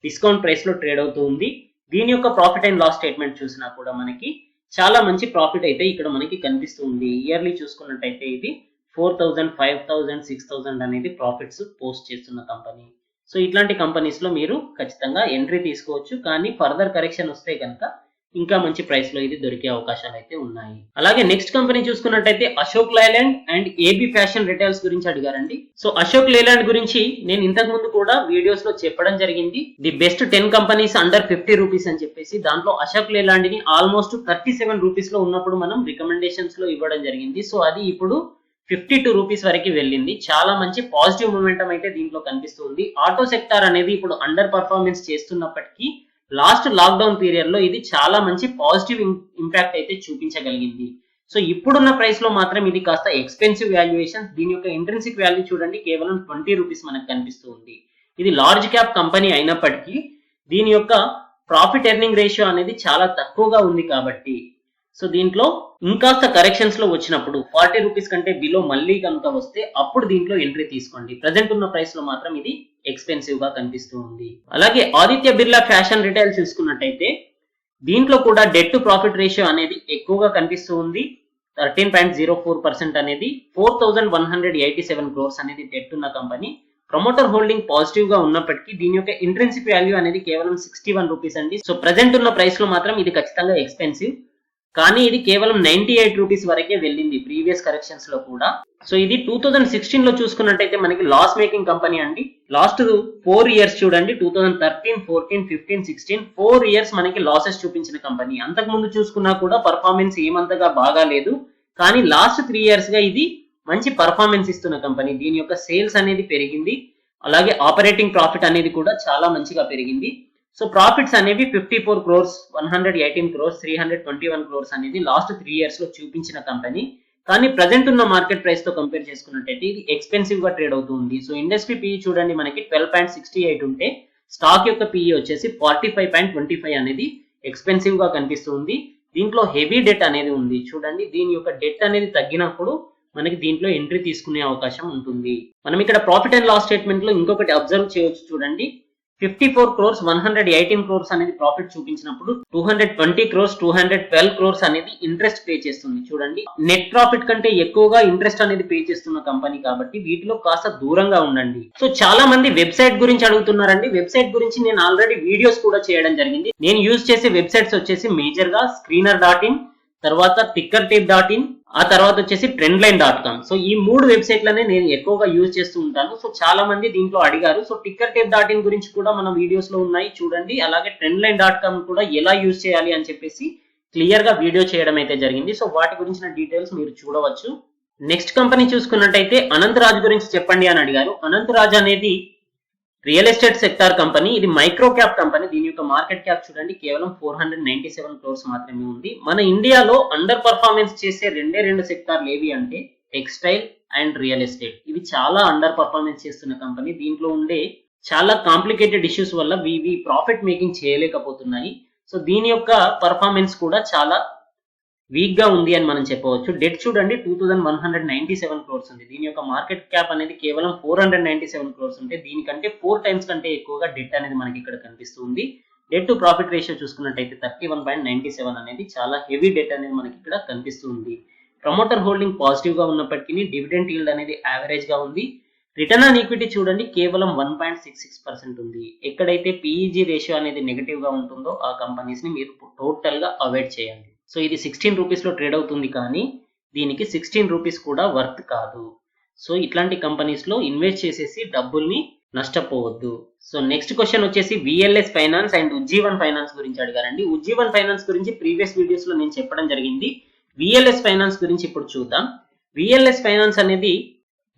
డిస్కౌంట్ ప్రైస్ లో ట్రేడ్ అవుతూ ఉంది. దీని యొక్క ప్రాఫిట్ అండ్ లాస్ స్టేట్మెంట్ చూసినా కూడా మనకి చాలా మంచి ప్రాఫిట్ అయితే ఇక్కడ మనకి కనిపిస్తూ ఉంది. ఇయర్లీ చూసుకున్నట్టయితే ఇది 4,000, 5,000, 6,000 అనేది ప్రాఫిట్స్ పోస్ట్ చేస్తున్న కంపెనీ. సో ఇట్లాంటి కంపెనీస్ లో మీరు ఖచ్చితంగా ఎంట్రీ తీసుకోవచ్చు. కానీ ఫర్దర్ కరెక్షన్ వస్తే కనుక ఇంకా మంచి ప్రైస్ లో ఇది దొరికే అవకాశాలు అయితే ఉన్నాయి. అలాగే నెక్స్ట్ కంపెనీ చూసుకున్నట్టయితే Ashok Leyland and AB fashion retails గురించి అడిగారండి. సో అశోక్ లైలాండ్ గురించి నేను ఇంతకు ముందు కూడా వీడియోస్ లో చెప్పడం జరిగింది. The best 10 companies under 50 rupees అని చెప్పేసి. దాంట్లో అశోక్ లైలాండ్ ని ఆల్మోస్ట్ 37 రూపీస్ లో ఉన్నప్పుడు మనం రికమెండేషన్స్ లో ఇవ్వడం జరిగింది. సో అది ఇప్పుడు 52 రూపీస్ వరకు వెళ్ళింది. చాలా మంచి పాజిటివ్ మూమెంటం అయితే దీంట్లో కనిపిస్తుంది. ఆటో సెక్టార్ అనేది ఇప్పుడు అండర్ పర్ఫార్మెన్స్ చేస్తున్నప్పటికీ లాస్ట్ లాక్డౌన్ పీరియడ్ లో ఇది చాలా మంచి పాజిటివ్ ఇంపాక్ట్ అయితే చూపించగలిగింది. సో ఇప్పుడున్న ప్రైస్ లో మాత్రం ఇది కాస్త ఎక్స్పెన్సివ్ వాల్యుయేషన్. దీని యొక్క ఇంట్రిన్సిక్ వాల్యూ చూడండి కేవలం 20 రూపీస్ మనకు కనిపిస్తూ ఉంది. ఇది లార్జ్ క్యాప్ కంపెనీ అయినప్పటికీ దీని యొక్క ప్రాఫిట్ ఎర్నింగ్ రేషియో అనేది చాలా తక్కువగా ఉంది కాబట్టి సో దీంట్లో ఇంకాస్త కరెక్షన్స్ లో వచ్చినప్పుడు 40 రూపీస్ కంటే బిలో మళ్ళీ కనుక వస్తే అప్పుడు దీంట్లో ఎంట్రీ తీసుకోండి. ప్రజెంట్ ఉన్న ప్రైస్ లో మాత్రం ఇది ఎక్స్పెన్సివ్ గా కనిపిస్తూ ఉంది. అలాగే ఆదిత్య బిర్లా ఫ్యాషన్ రిటైల్ చూసుకున్నట్టయితే దీంట్లో కూడా డెట్ టు ప్రాఫిట్ రేషియో అనేది ఎక్కువగా కనిపిస్తూ ఉంది. 13.04% అనేది 4,187 crores అనేది డెట్ ఉన్న కంపెనీ. ప్రమోటర్ హోల్డింగ్ పాజిటివ్ గా ఉన్నప్పటికీ దీని యొక్క ఇంట్రిన్సిక్ వాల్యూ అనేది కేవలం 61 రూపీస్ అండి. సో ప్రజెంట్ ఉన్న ప్రైస్ లో మాత్రం ఇది ఖచ్చితంగా ఎక్స్పెన్సివ్. కానీ ఇది కేవలం 98 రూపీస్ వరకే వెళ్ళింది ప్రీవియస్ కరెక్షన్స్ లో కూడా. సో ఇది 2016 లో చూసుకున్నట్టయితే మనకి లాస్ మేకింగ్ కంపెనీ అండి. లాస్ట్ 4 years చూడండి 2013, 14, 15, 16 4 years మనకి లాసెస్ చూపించిన కంపెనీ. అంతకు ముందు చూసుకున్నా కూడా పర్ఫార్మెన్స్ ఏమంతగా బాగా లేదు. కానీ లాస్ట్ 3 years గా ఇది మంచి పర్ఫార్మెన్స్ ఇస్తున్న కంపెనీ. దీని యొక్క సేల్స్ అనేది పెరిగింది. అలాగే ఆపరేటింగ్ ప్రాఫిట్ అనేది కూడా చాలా మంచిగా పెరిగింది. సో ప్రాఫిట్స్ అనేవి 54 క్రోర్స్, 118 క్రోర్స్, 321 క్రోర్స్ అనేది లాస్ట్ 3 ఇయర్స్ లో చూపించిన కంపెనీ. కానీ ప్రజెంట్ ఉన్న మార్కెట్ ప్రైస్ తో కంపేర్ చేసుకున్నట్టయితే ఇది ఎక్స్పెన్సివ్ గా ట్రేడ్ అవుతుంది. సో ఇండస్ట్రీ పిఈ చూడండి మనకి 12.68 ఉంటే స్టాక్ యొక్క పిఈ వచ్చేసి 45.25 అనేది ఎక్స్పెన్సివ్ గా కనిపిస్తుంది. దీంట్లో హెవీ డెట్ అనేది ఉంది చూడండి. దీని యొక్క డెట్ అనేది తగ్గినప్పుడు మనకి దీంట్లో ఎంట్రీ తీసుకునే అవకాశం ఉంటుంది. మనం ఇక్కడ ప్రాఫిట్ అండ్ లాస్ స్టేట్మెంట్ లో ఇంకొకటి అబ్జర్వ్ చేయొచ్చు చూడండి. 54 క్రోర్స్, 118 క్రోర్స్ అనేది ప్రాఫిట్ చూపించినప్పుడు 220 క్రోర్స్, 212 క్రోర్స్ అనేది ఇంట్రెస్ట్ పే చేస్తుంది చూడండి. నెట్ ప్రాఫిట్ కంటే ఎక్కువగా ఇంట్రెస్ట్ అనేది పే చేస్తున్న కంపెనీ కాబట్టి వీటిలో కాస్త దూరంగా ఉండండి. సో చాలా మంది వెబ్సైట్ గురించి అడుగుతున్నారండి. వెబ్సైట్ గురించి నేను ఆల్రెడీ వీడియోస్ కూడా చేయడం జరిగింది. నేను యూజ్ చేసే వెబ్సైట్స్ వచ్చేసి మేజర్ గా screener.in, తర్వాత tickertape.in, ఆ తర్వాత వచ్చేసి trendline.com. సో ఈ 3 వెబ్సైట్లనే నేను ఎక్కువగా యూజ్ చేస్తూ ఉంటాను. సో చాలా మంది దీంట్లో అడిగారు. సో tickertape.in గురించి కూడా మన వీడియోస్ లో ఉన్నాయి చూడండి. అలాగే trendline.com కూడా ఎలా యూజ్ చేయాలి అని చెప్పేసి క్లియర్ గా వీడియో చేయడం అయితే జరిగింది. సో వాటి గురించిన డీటెయిల్స్ మీరు చూడవచ్చు. నెక్స్ట్ కంపెనీ చూసుకున్నట్టయితే అనంతరాజ్ గురించి చెప్పండి అని అడిగారు. అనంతరాజ్ అనేది రియల్ ఎస్టేట్ సెక్టార్ కంపెనీ. ఇది మైక్రో క్యాప్ కంపెనీ. దీని యొక్క మార్కెట్ క్యాప్ చూడండి కేవలం 497 క్రోర్స్ మాత్రమే ఉంది. మన ఇండియాలో అండర్ పర్ఫార్మెన్స్ చేసే రెండు సెక్టార్లు ఏవి అంటే టెక్స్టైల్ అండ్ రియల్ ఎస్టేట్. ఇవి చాలా అండర్ పర్ఫార్మెన్స్ చేస్తున్న కంపెనీ. దీంట్లో ఉండే చాలా కాంప్లికేటెడ్ ఇష్యూస్ వల్ల ఇవి ప్రాఫిట్ మేకింగ్ చేయలేకపోతున్నాయి. సో దీని యొక్క పర్ఫార్మెన్స్ కూడా చాలా వీక్ గా ఉంది అని మనం చెప్పవచ్చు. డెట్ చూడండి 2197 క్రోర్స్ ఉంది. దీని యొక్క మార్కెట్ క్యాప్ అనేది కేవలం 497 క్రోర్స్ ఉంటే దీనికంటే 4 టైమ్స్ కంటే ఎక్కువగా డెట్ అనేది మనకి ఇక్కడ కనిపిస్తుంది. డెట్ టు ప్రాఫిట్ రేషియో చూసుకున్నట్టయితే 31.97 అనేది చాలా హెవీ డెట్ అనేది మనకి ఇక్కడ కనిపిస్తుంది. ప్రమోటర్ హోల్డింగ్ పాజిటివ్ గా ఉన్నప్పటికీ డివిడెండ్ ఈల్డ్ అనేది యావరేజ్ గా ఉంది. రిటర్న్ ఆన్ ఈక్విటీ చూడండి కేవలం 1.66% ఉంది. ఎక్కడైతే పిఈజీ రేషియో అనేది నెగటివ్ గా ఉంటుందో ఆ కంపెనీస్ ని మీరు టోటల్ గా అవాయిడ్ చేయండి. సో ఇది 16 రూపీస్ లో ట్రేడ్ అవుతుంది కానీ దీనికి 16 రూపీస్ కూడా వర్త్ కాదు. సో ఇట్లాంటి కంపెనీస్ లో ఇన్వెస్ట్ చేసేసి డబ్బుల్ని నష్టపోవద్దు. సో నెక్స్ట్ క్వశ్చన్ వచ్చేసి VLS finance and Ujjivan finance గురించి అడిగారండి. ఉజ్జీవన్ ఫైనాన్స్ గురించి ప్రీవియస్ వీడియోస్ లో నేను చెప్పడం జరిగింది. విఎల్ఎస్ ఫైనాన్స్ గురించి ఇప్పుడు చూద్దాం. విఎల్ఎస్ ఫైనాన్స్ అనేది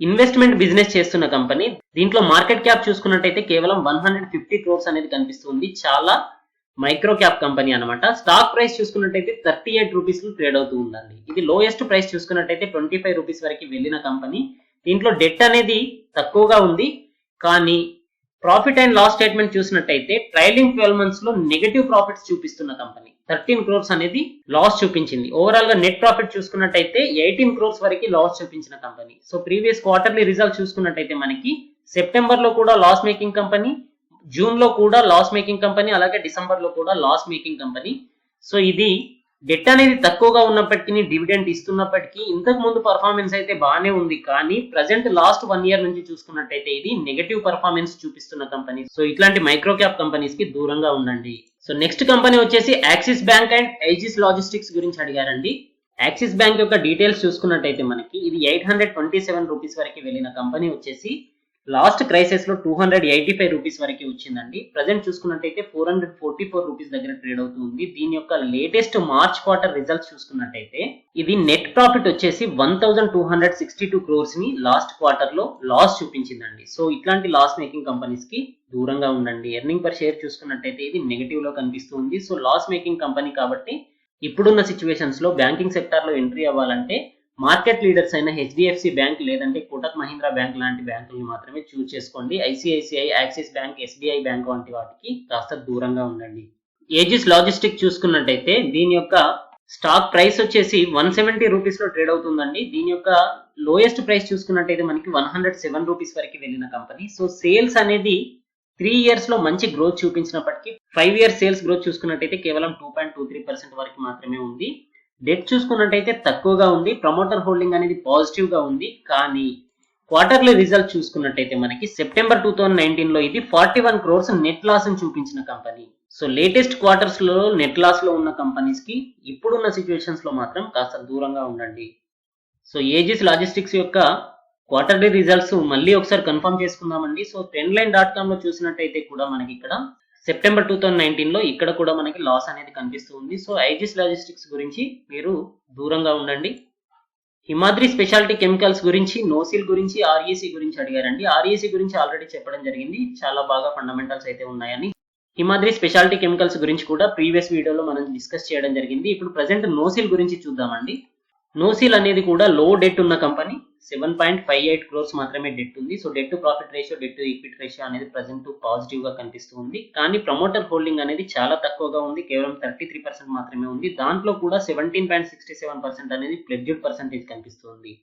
ఇన్వెస్ట్మెంట్ బిజినెస్ చేస్తున్న కంపెనీ. దీంట్లో మార్కెట్ క్యాప్ చూసుకున్నట్టయితే కేవలం 150 క్రోర్స్ అనేది కనిపిస్తుంది. చాలా మైక్రో క్యాప్ కంపెనీ అనమాట. స్టాక్ ప్రైస్ చూసుకున్నట్టయితే 38 రూపీస్ లో ట్రేడ్ అవుతూ ఉందండి. ఇది లోయెస్ట్ ప్రైస్ చూసుకున్నట్టయితే 25 రూపీస్ వరకు వెళ్ళిన కంపెనీ. దీంట్లో డెట్ అనేది తక్కువగా ఉంది కానీ ప్రాఫిట్ అండ్ లాస్ స్టేట్మెంట్ చూసినట్టయితే ట్రైలింగ్ 12 మంత్స్ లో నెగటివ్ ప్రాఫిట్స్ చూపిస్తున్న కంపెనీ. 13 క్రోర్స్ అనేది లాస్ చూపించింది. ఓవరాల్ గా నెట్ ప్రాఫిట్ చూసుకున్నట్టయితే 18 క్రోర్స్ వరకు లాస్ చూపించిన company. So previous quarterly result చూసుకున్నట్టయితే మనకి సెప్టెంబర్ లో కూడా లాస్ మేకింగ్ కంపెనీ, జూన్ లో కూడా లాస్ మేకింగ్ కంపెనీ, అలాగే డిసెంబర్ లో కూడా లాస్ మేకింగ్ కంపెనీ. సో ఇది డెట్ అనేది తక్కువగా ఉన్నప్పటికీ డివిడెంట్ ఇస్తున్నప్పటికీ ఇంతకు ముందు పర్ఫార్మెన్స్ అయితే బాగానే ఉంది కానీ ప్రజెంట్ లాస్ట్ 1 ఇయర్ నుంచి చూసుకున్నట్టయితే ఇది నెగటివ్ పర్ఫార్మెన్స్ చూపిస్తున్న కంపెనీ. సో ఇట్లాంటి మైక్రో క్యాప్ కంపెనీస్ కి దూరంగా ఉండండి. సో నెక్స్ట్ కంపెనీ వచ్చేసి axis bank and Aegis logistics గురించి అడిగారండి. యాక్సిస్ బ్యాంక్ యొక్క డీటెయిల్స్ చూసుకున్నట్టయితే మనకి ఇది 827 రూపీస్ వరకు వెళ్ళిన కంపెనీ వచ్చేసి లాస్ట్ క్రైసిస్ లో 285 రూపీస్ వరకు వచ్చిందండి. ప్రజెంట్ చూసుకున్నట్టయితే 444 రూపీస్ దగ్గర ట్రేడ్ అవుతుంది. దీని యొక్క లేటెస్ట్ మార్చ్ క్వార్టర్ రిజల్ట్స్ చూసుకున్నట్టయితే ఇది నెట్ ప్రాఫిట్ వచ్చేసి 1262 క్రోర్స్ ని లాస్ట్ క్వార్టర్ లో లాస్ చూపించిందండి. సో ఇట్లాంటి లాస్ మేకింగ్ కంపెనీస్ కి దూరంగా ఉండండి. ఎర్నింగ్ పర్ షేర్ చూసుకున్నట్టయితే ఇది నెగటివ్ లో కనిపిస్తుంది. సో లాస్ మేకింగ్ కంపెనీ కాబట్టి ఇప్పుడున్న సిచ్యువేషన్స్ లో బ్యాంకింగ్ సెక్టార్ లో ఎంట్రీ అవ్వాలంటే మార్కెట్ లీడర్స్ అయిన హెచ్డిఎఫ్సి బ్యాంక్ లేదంటే కోటక్ మహీంద్రా బ్యాంక్ లాంటి బ్యాంకులను మాత్రమే చూస్ చేసుకోండి. ICICI, axis bank, SBI bank వంటి వాటికి కాస్త దూరంగా ఉండండి. ఏజిస్ లాజిస్టిక్ చూసుకున్నట్టయితే దీని యొక్క స్టాక్ ప్రైస్ వచ్చేసి 170 రూపీస్ లో ట్రేడ్ అవుతుందండి. దీని యొక్క లోయెస్ట్ ప్రైస్ చూసుకున్నట్టయితే మనకి 107 రూపీస్ వరకు వెళ్ళిన కంపెనీ. సో సేల్స్ అనేది 3 ఇయర్స్ లో మంచి గ్రోత్ చూపించినప్పటికీ 5 ఇయర్స్ సేల్స్ గ్రోత్ చూసుకున్నట్టయితే కేవలం 2.23% వరకు మాత్రమే ఉంది. డెట్ చూసుకున్నట్టయితే తక్కువగా ఉంది. ప్రమోటర్ హోల్డింగ్ అనేది పాజిటివ్ గా ఉంది కానీ క్వార్టర్లీ రిజల్ట్ చూసుకున్నట్టయితే మనకి సెప్టెంబర్ 2019 లో ఇది 41 క్రోర్స్ నెట్ లాస్ ని చూపించిన కంపెనీ. సో లేటెస్ట్ క్వార్టర్స్ లో నెట్ లాస్ లో ఉన్న కంపెనీస్ కి ఇప్పుడున్న సిచ్యువేషన్స్ లో మాత్రం కాస్త దూరంగా ఉండండి. సో ఏజిస్ లాజిస్టిక్స్ యొక్క క్వార్టర్లీ రిజల్ట్స్ మళ్ళీ ఒకసారి కన్ఫర్మ్ చేసుకుందామండి. సో trendline.com లో చూసినట్టయితే కూడా మనకి ఇక్కడ సెప్టెంబర్ 2019 లో ఇక్కడ కూడా మనకి లాస్ అనేది కనిపిస్తుంది. సో ఐజిస్ లాజిస్టిక్స్ గురించి మీరు దూరంగా ఉండండి. హిమాద్రి స్పెషాలిటీ కెమికల్స్ గురించి, నోసిల్ గురించి, ఆర్ఈసి గురించి అడిగారండి. ఆర్ఈసి గురించి ఆల్రెడీ చెప్పడం జరిగింది. చాలా బాగా ఫండమెంటల్స్ అయితే ఉన్నాయని. హిమాద్రి స్పెషాలిటీ కెమికల్స్ గురించి కూడా ప్రీవియస్ వీడియోలో మనం డిస్కస్ చేయడం జరిగింది. ఇప్పుడు ప్రజెంట్ నోసిల్ గురించి చూద్దామండి. నోసిల్ అనేది కూడా లో డెట్ ఉన్న కంపెనీ. 7.58 crores మాత్రమే డెట్ ఉంది. So det to profit ratio, debt to equity ratio అనేది ప్రజెంట్ పాజిటివ్ గా కనిపిస్తుంది. కానీ ప్రమోటర్ హోల్డింగ్ అనేది చాలా తక్కువగా ఉంది. కేవలం 33% మాత్రమే ఉంది. దాంట్లో కూడా 17.67% అనేది ప్లెడ్జ్డ్ పర్సెంటేజ్ కనిపిస్తుంది.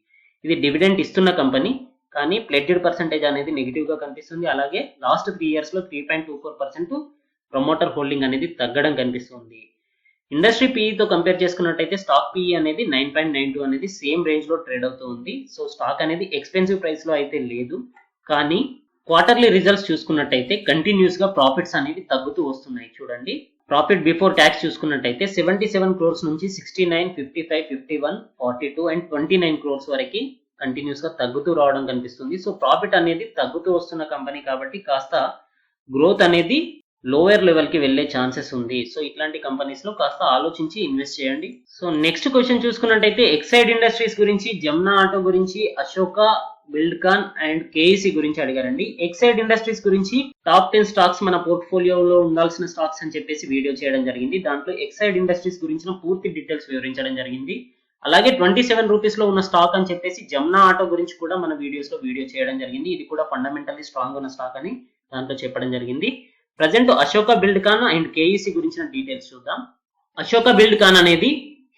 ఇది డివిడెంట్ ఇస్తున్న కంపెనీ, కానీ ప్లెడ్జ్డ్ పర్సెంటేజ్ అనేది నెగిటివ్ గా కనిపిస్తుంది. అలాగే లాస్ట్ 3 years లో 3.24% ప్రమోటర్ హోల్డింగ్ అనేది తగ్గడం కనిపిస్తుంది. ఇండస్ట్రీ పీఈతో కంపేర్ చేసుకున్నట్టయితే స్టాక్ పీఈ అనేది 9.92 అనేది సేమ్ రేంజ్ లో ట్రేడ్ అవుతూ ఉంది. సో స్టాక్ అనేది ఎక్స్పెన్సివ్ ప్రైస్ లో అయితే లేదు, కానీ క్వార్టర్లీ రిజల్ట్స్ చూసుకున్నట్టయితే కంటిన్యూస్ గా ప్రాఫిట్స్ అనేవి తగ్గుతూ వస్తున్నాయి. చూడండి, ప్రాఫిట్ బిఫోర్ ట్యాక్స్ చూసుకున్నట్టయితే 77 crores నుంచి 69, 55, 51, 42 అండ్ 29 crores వరకు కంటిన్యూస్ గా తగ్గుతూ రావడం కనిపిస్తుంది. సో ప్రాఫిట్ అనేది తగ్గుతూ వస్తున్న కంపెనీ కాబట్టి కాస్త గ్రోత్ అనేది లోయర్ లెవెల్ కి వెళ్లే ఛాన్సెస్ ఉంది. సో ఇట్లాంటి కంపెనీస్ లో కాస్త ఆలోచించి ఇన్వెస్ట్ చేయండి. సో నెక్స్ట్ క్వశ్చన్ చూసుకున్నట్టయితే ఎక్సైడ్ ఇండస్ట్రీస్ గురించి, జమునా ఆటో గురించి, అశోక బిల్డ్కాన్ అండ్ కేఈసి గురించి అడిగారండి. ఎక్సైడ్ ఇండస్ట్రీస్ గురించి టాప్ 10 స్టాక్స్ మన పోర్ట్ఫోలియోలో ఉండాల్సిన స్టాక్స్ అని చెప్పేసి వీడియో చేయడం జరిగింది. దాంట్లో ఎక్సైడ్ ఇండస్ట్రీస్ గురించిన పూర్తి డీటెయిల్స్ వివరించడం జరిగింది. అలాగే 27 రూపీస్ లో ఉన్న స్టాక్ అని చెప్పేసి జమునా ఆటో గురించి కూడా మన వీడియోస్ లో వీడియో చేయడం జరిగింది. ఇది కూడా ఫండమెంటల్లీ స్ట్రాంగ్ ఉన్న స్టాక్ అని దాంట్లో చెప్పడం జరిగింది. Present Ashoka Buildcon and K E C గురించిన డీటెయిల్స్ చూద్దాం. అశోక బిల్డ్కాన్ అనేది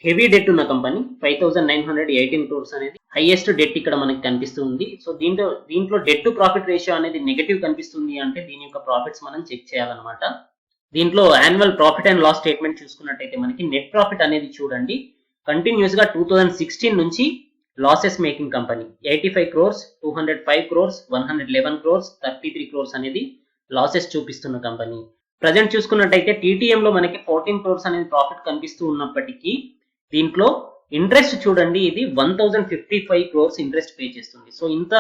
హెవీ డెట్ ఉన్న కంపెనీ. 5,918 crores అనేది హైయెస్ట్ డెట్ ఇక్కడ మనకి కనిపిస్తుంది. సో దీంట్లో డెట్ టు ప్రాఫిట్ రేషియో అనేది నెగటివ్ కనిపిస్తుంది అంటే దీని యొక్క ప్రాఫిట్స్ మనం చెక్ చేయాలన్నమాట. దీంట్లో annual profit and loss statement చూసుకున్నట్టయితే మనకి నెట్ ప్రాఫిట్ అనేది చూడండి, కంటిన్యూస్ గా 2016 నుంచి losses making company. 85 crores, 205 crores, 111 crores, 33 crores అనేది లాసెస్ చూపిస్తున్న కంపెనీ. ప్రజెంట్ చూసుకున్నట్టయితే టీటీఎం లో మనకి 14 crores అనేది ప్రాఫిట్ కనిపిస్తూ ఉన్నప్పటికీ దీంట్లో ఇంట్రెస్ట్ చూడండి, ఇది 1055 crores ఇంట్రెస్ట్ పే చేస్తుంది. సో ఇంత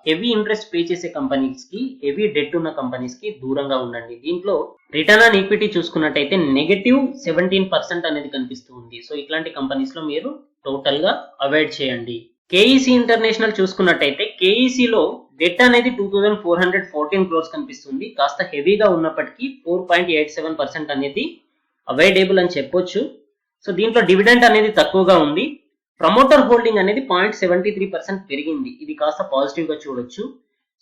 హెవీ ఇంట్రెస్ట్ పే చేసే కంపెనీస్ కి, హెవీ డెట్ ఉన్న కంపెనీస్ కి దూరంగా ఉండండి. దీంట్లో రిటర్న్ ఆన్ ఈక్విటీ చూసుకున్నట్టయితే -17% అనేది కనిపిస్తుంది. సో ఇట్లాంటి కంపెనీస్ లో మీరు టోటల్ గా అవాయిడ్ చేయండి. కేఈసి ఇంటర్నేషనల్ చూసుకున్నట్టయితే కేఈసిలో డెట్ అనేది 2,414 crores కనిపిస్తుంది. కాస్త హెవీగా ఉన్నప్పటికీ 4.87% అనేది అవైడబుల్ అని చెప్పొచ్చు. సో దీంట్లో డివిడెంట్ అనేది తక్కువగా ఉంది. ప్రమోటర్ హోల్డింగ్ అనేది 0.73% పెరిగింది. ఇది కాస్త పాజిటివ్ గా చూడొచ్చు.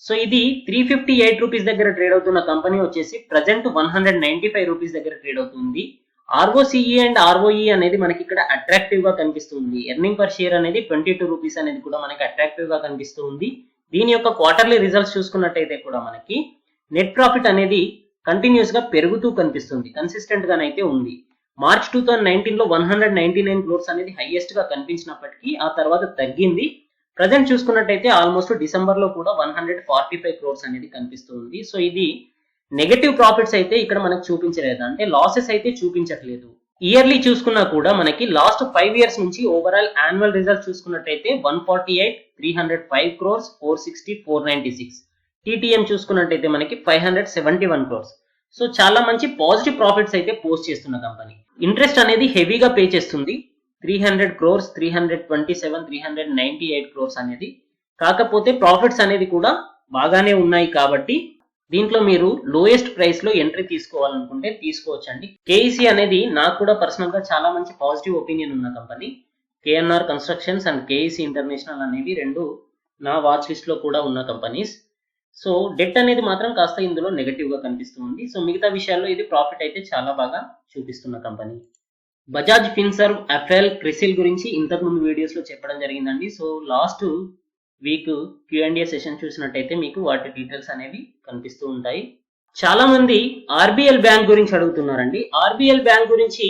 సో ఇది 358 రూపీస్ దగ్గర ట్రేడ్ అవుతున్న కంపెనీ వచ్చేసి ప్రజెంట్ 195 రూపీస్ దగ్గర ట్రేడ్ అవుతుంది. ఆర్ఓసిఈ అండ్ ఆర్ఓఈ అనేది మనకి ఇక్కడ అట్రాక్టివ్ గా కనిపిస్తుంది. ఎర్నింగ్ పర్ షేర్ అనేది 22 రూపీస్ అనేది కూడా మనకి అట్రాక్టివ్ గా కనిపిస్తుంది. దీని యొక్క క్వార్టర్లీ రిజల్ట్స్ చూసుకున్నట్టయితే కూడా మనకి నెట్ ప్రాఫిట్ అనేది కంటిన్యూస్ గా పెరుగుతూ కనిపిస్తుంది, కన్సిస్టెంట్ గానైతే ఉంది. మార్చ్ 2019 లో 199 crores అనేది హైయెస్ట్ గా కనిపించినప్పటికీ ఆ తర్వాత తగ్గింది. ప్రజెంట్ చూసుకున్నట్టయితే ఆల్మోస్ట్ డిసెంబర్ లో కూడా 145 crores అనేది కనిపిస్తుంది. సో ఇది నెగటివ్ ప్రాఫిట్స్ అయితే ఇక్కడ మనకు చూపించలేదు, అంటే లాసెస్ అయితే చూపించట్లేదు. ఇయర్లీ చూసుకున్నా కూడా మనకి లాస్ట్ 5 years నుంచి ఓవరాల్ యాన్యువల్ రిజల్ట్ చూసుకున్నట్టయితే 148, 305 crores, 460, 496. టీటీఎం చూసుకున్నట్టయితే మనకి 571 crores. సో చాలా మంచి పాజిటివ్ ప్రాఫిట్స్ అయితే పోస్ట్ చేస్తున్న కంపెనీ. ఇంట్రెస్ట్ అనేది హెవీగా పే చేస్తుంది, 300 crores, 327, 398 crores అనేది. కాకపోతే ప్రాఫిట్స్ అనేది కూడా బాగానే ఉన్నాయి కాబట్టి దీంట్లో మీరు లోయెస్ట్ ప్రైస్ లో ఎంట్రీ తీసుకోవాలనుకుంటే తీసుకోవచ్చండి. కేఈసి అనేది నాకు కూడా పర్సనల్ గా చాలా మంచి పాజిటివ్ ఒపీనియన్ ఉన్న company. KNR constructions and KEC international అనేవి రెండు నా వాచ్ లిస్ట్ లో కూడా ఉన్న కంపెనీస్. సో డెట్ అనేది మాత్రం కాస్త ఇందులో నెగటివ్ గా కనిపిస్తుంది. సో మిగతా విషయాల్లో ఇది ప్రాఫిట్ అయితే చాలా బాగా చూపిస్తున్న కంపెనీ. బజాజ్ ఫిన్సర్వ్, అఫెల్, క్రిసిల్ గురించి ఇంతకు ముందు వీడియోస్ లో చెప్పడం జరిగిందండి. So last week Q&A session చూసినట్టయితే మీకు వాటి డీటెయిల్స్ అనేవి కనిపిస్తూ ఉంటాయి. చాలా మంది ఆర్బిఎల్ బ్యాంక్ గురించి అడుగుతున్నారండి. ఆర్బిఎల్ బ్యాంక్ గురించి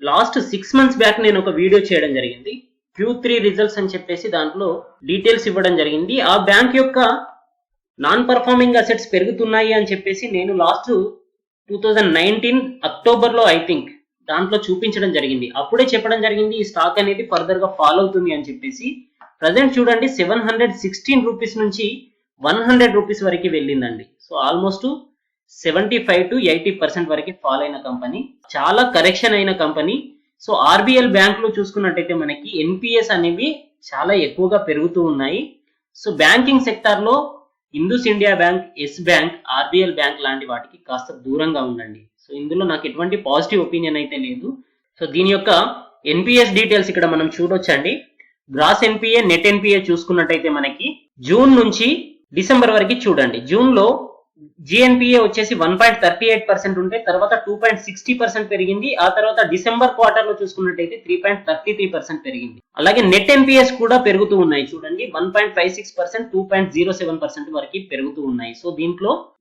లాస్ట్ 6 months బ్యాక్ నేను ఒక వీడియో చేయడం జరిగింది. Q3 రిజల్ట్స్ అని చెప్పేసి దాంట్లో డీటెయిల్స్ ఇవ్వడం జరిగింది. ఆ బ్యాంక్ యొక్క నాన్ పర్ఫార్మింగ్ అసెట్స్ పెరుగుతున్నాయి అని చెప్పేసి నేను లాస్ట్ 2019 అక్టోబర్ లో ఐ థింక్ దాంట్లో చూపించడం జరిగింది. అప్పుడే చెప్పడం జరిగింది ఈ స్టాక్ అనేది ఫర్దర్ గా ఫాల్ అవుతుంది అని చెప్పేసి. ప్రజెంట్ చూడండి 716 రూపీస్ నుంచి 100 రూపీస్ వరకు వెళ్ళిందండి. సో ఆల్మోస్ట్ 75 to 80% వరకు ఫాల్ అయిన కంపెనీ, చాలా కరెక్షన్ అయిన కంపెనీ. సో ఆర్బిఎల్ బ్యాంక్ లో చూసుకున్నట్టయితే మనకి ఎన్పిఎస్ అనేవి చాలా ఎక్కువగా పెరుగుతూ ఉన్నాయి. సో బ్యాంకింగ్ సెక్టార్ లో Indus India bank, Yes bank, R B L bank లాంటి వాటికి కాస్త దూరంగా ఉండండి. సో ఇందులో నాకు ఎటువంటి పాజిటివ్ ఒపీనియన్ అయితే లేదు. సో దీని యొక్క ఎన్పిఎస్ డీటెయిల్స్ ఇక్కడ మనం చూడొచ్చండి. గ్రాస్ ఎన్పిఏ, నెట్ ఎన్పిఏ చూసుకున్నట్టయితే మనకి జూన్ నుంచి డిసెంబర్ వరకు చూడండి. జూన్ లో జిఎన్పిఏ వచ్చేసి 1.38% ఉంటే తర్వాత 2.60% పెరిగింది. ఆ తర్వాత డిసెంబర్ క్వార్టర్ లో చూసుకున్నట్టయితే 3.33% పెరిగింది. అలాగే నెట్ ఎన్పిఎస్ కూడా పెరుగుతూ ఉన్నాయి చూడండి. 1.56%, 2.07% వరకు పెరుగుతూ ఉన్నాయి. సో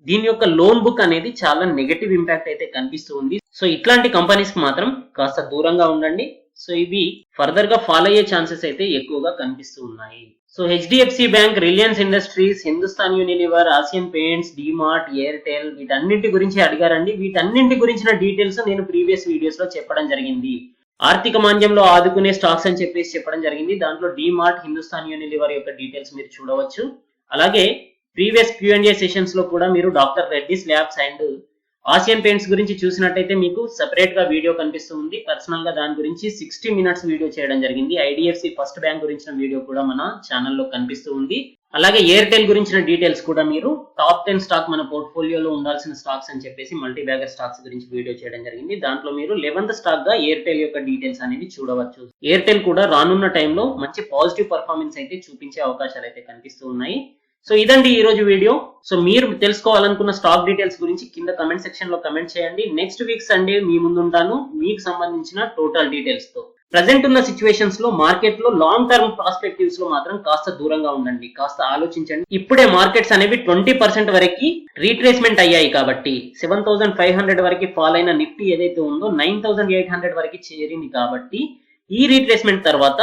దీని యొక్క లోన్ బుక్ అనేది చాలా నెగటివ్ ఇంపాక్ట్ అయితే కనిపిస్తూ ఉంది. సో ఇట్లాంటి కంపెనీస్ కి మాత్రం కాస్త దూరంగా ఉండండి. సో ఇవి ఫర్దర్ గా ఫాలో అయ్యే ఛాన్సెస్ అయితే ఎక్కువగా కనిపిస్తూ ఉన్నాయి. So HDFC bank, Reliance industries, Hindustan Unilever, Asian paints, DMart, Airtel వీటన్నింటి గురించి అడిగారండి. వీటన్నింటి గురించిన డీటెయిల్స్ నేను ప్రీవియస్ వీడియోస్ లో చెప్పడం జరిగింది. ఆర్థిక మాంద్యంలో ఆదుకునే స్టాక్స్ అని చెప్పేసి చెప్పడం జరిగింది. దాంట్లో డిమార్ట్, హిందుస్థాన్ యూనిలివర్ యొక్క డీటెయిల్స్ మీరు చూడవచ్చు. అలాగే ప్రీవియస్ Q&A సెషన్స్ లో కూడా మీరు doctor Reddy's labs and Asian Paints గురించి చూసినట్టయితే మీకు సెపరేట్ గా వీడియో కనిపిస్తుంది. పర్సనల్ గా దాని గురించి 60 minutes వీడియో చేయడం జరిగింది. ఐడిఎఫ్సి ఫస్ట్ బ్యాంక్ గురించిన వీడియో కూడా మన ఛానల్లో కనిపిస్తూ ఉంది. అలాగే ఎయిర్టెల్ గురించిన డీటెయిల్స్ కూడా మీరు టాప్ 10 స్టాక్ మన పోర్ట్ఫోలియోలో ఉండాల్సిన స్టాక్స్ అని చెప్పేసి మల్టీ బ్యాగర్ స్టాక్స్ గురించి వీడియో చేయడం జరిగింది. దాంట్లో మీరు 11th స్టాక్ గా ఎయిర్టెల్ యొక్క డీటెయిల్స్ అనేవి చూడవచ్చు. ఎయిర్టెల్ కూడా రానున్న టైంలో మంచి పాజిటివ్ పర్ఫార్మెన్స్ అయితే చూపించే అవకాశాలు అయితే కనిపిస్తూ ఉన్నాయి. సో ఇదండి ఈ రోజు వీడియో. సో మీరు తెలుసుకోవాలనుకున్న స్టాక్ డీటెయిల్స్ గురించి కింద కమెంట్ సెక్షన్ లో కమెంట్ చేయండి. నెక్స్ట్ వీక్ సండే మీ ముందుంటాను మీకు సంబంధించిన టోటల్ డీటెయిల్స్ తో. ప్రెసెంట్ ఉన్న సిచ్యువేషన్స్ లో మార్కెట్ లో లాంగ్ టర్మ్ ప్రాస్పెక్టివ్స్ లో మాత్రం కాస్త దూరంగా ఉండండి, కాస్త ఆలోచించండి. ఇప్పుడే మార్కెట్స్ అనేవి 20% వరకు రీట్రేస్మెంట్ అయ్యాయి కాబట్టి 7,500 వరకు ఫాల్ అయిన నిఫ్టీ ఏదైతే ఉందో 9,800 వరకు చేరింది కాబట్టి ఈ రీట్రేస్మెంట్ తర్వాత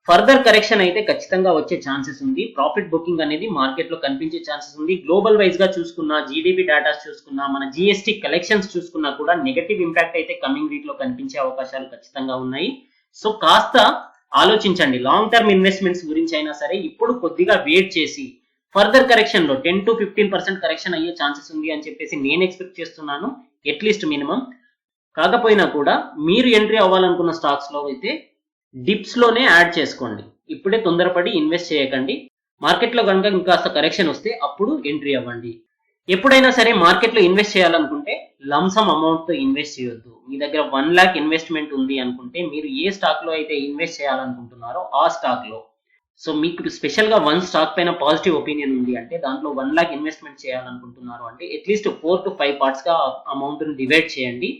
ఫర్దర్ కరెక్షన్ అయితే ఖచ్చితంగా వచ్చే ఛాన్సెస్ ఉంది. ప్రాఫిట్ బుకింగ్ అనేది మార్కెట్ లో కనిపించే ఛాన్సెస్ ఉంది. గ్లోబల్ వైజ్ గా చూసుకున్నా, జీడీపీ డేటాస్ చూసుకున్నా, మన జిఎస్టీ కలెక్షన్స్ చూసుకున్నా కూడా నెగటివ్ ఇంపాక్ట్ అయితే కమింగ్ వీక్ లో కనిపించే అవకాశాలు ఖచ్చితంగా ఉన్నాయి. సో కాస్త ఆలోచించండి. లాంగ్ టర్మ్ ఇన్వెస్ట్మెంట్స్ గురించి అయినా సరే ఇప్పుడు కొద్దిగా వెయిట్ చేసి ఫర్దర్ కరెక్షన్ లో 10 to 15% కరెక్షన్ అయ్యే ఛాన్సెస్ ఉంది అని చెప్పేసి నేను ఎక్స్పెక్ట్ చేస్తున్నాను. At least minimum. కాకపోయినా కూడా మీరు ఎంట్రీ అవ్వాలనుకున్న స్టాక్స్ లో అయితే డిప్స్ లోనే యాడ్ చేసుకోండి. ఇప్పుడే తొందరపడి ఇన్వెస్ట్ చేయకండి. మార్కెట్ లో కనుక ఇంకాస్త కరెక్షన్ వస్తే అప్పుడు ఎంట్రీ అవ్వండి. ఎప్పుడైనా సరే మార్కెట్ లో ఇన్వెస్ట్ చేయాలనుకుంటే లంసమ్ అమౌంట్ తో ఇన్వెస్ట్ చేయొద్దు. మీ దగ్గర 1 lakh ఇన్వెస్ట్మెంట్ ఉంది అనుకుంటే మీరు ఏ స్టాక్ లో అయితే ఇన్వెస్ట్ చేయాలనుకుంటున్నారో ఆ స్టాక్ లో, సో మీకు స్పెషల్ గా 1 స్టాక్ పైన పాజిటివ్ ఒపీనియన్ ఉంది అంటే దాంట్లో 1 lakh ఇన్వెస్ట్మెంట్ చేయాలనుకుంటున్నారు అంటే అట్లీస్ట్ 4 to 5 parts గా అమౌంట్ ని డివైడ్ చేయండి.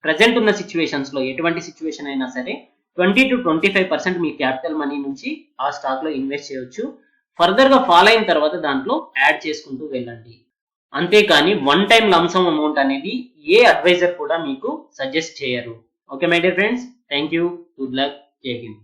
ప్రెసెంట్ ఉన్న సిచ్యువేషన్స్ లో ఎటువంటి సిచ్యువేషన్ అయినా సరే 20 to 25% మీ క్యాపిటల్ మనీ నుంచి ఆ స్టాక్ లో ఇన్వెస్ట్ చేయొచ్చు. ఫర్దర్ గా ఫాలో అయిన తర్వాత దాంట్లో యాడ్ చేసుకుంటూ వెళ్ళండి. అంతేకాని 1 time లంసమ్ అమౌంట్ అనేది ఏ అడ్వైజర్ కూడా మీకు సజెస్ట్ చేయరు. Okay my dear friends, thank you, good luck, జై హింద్.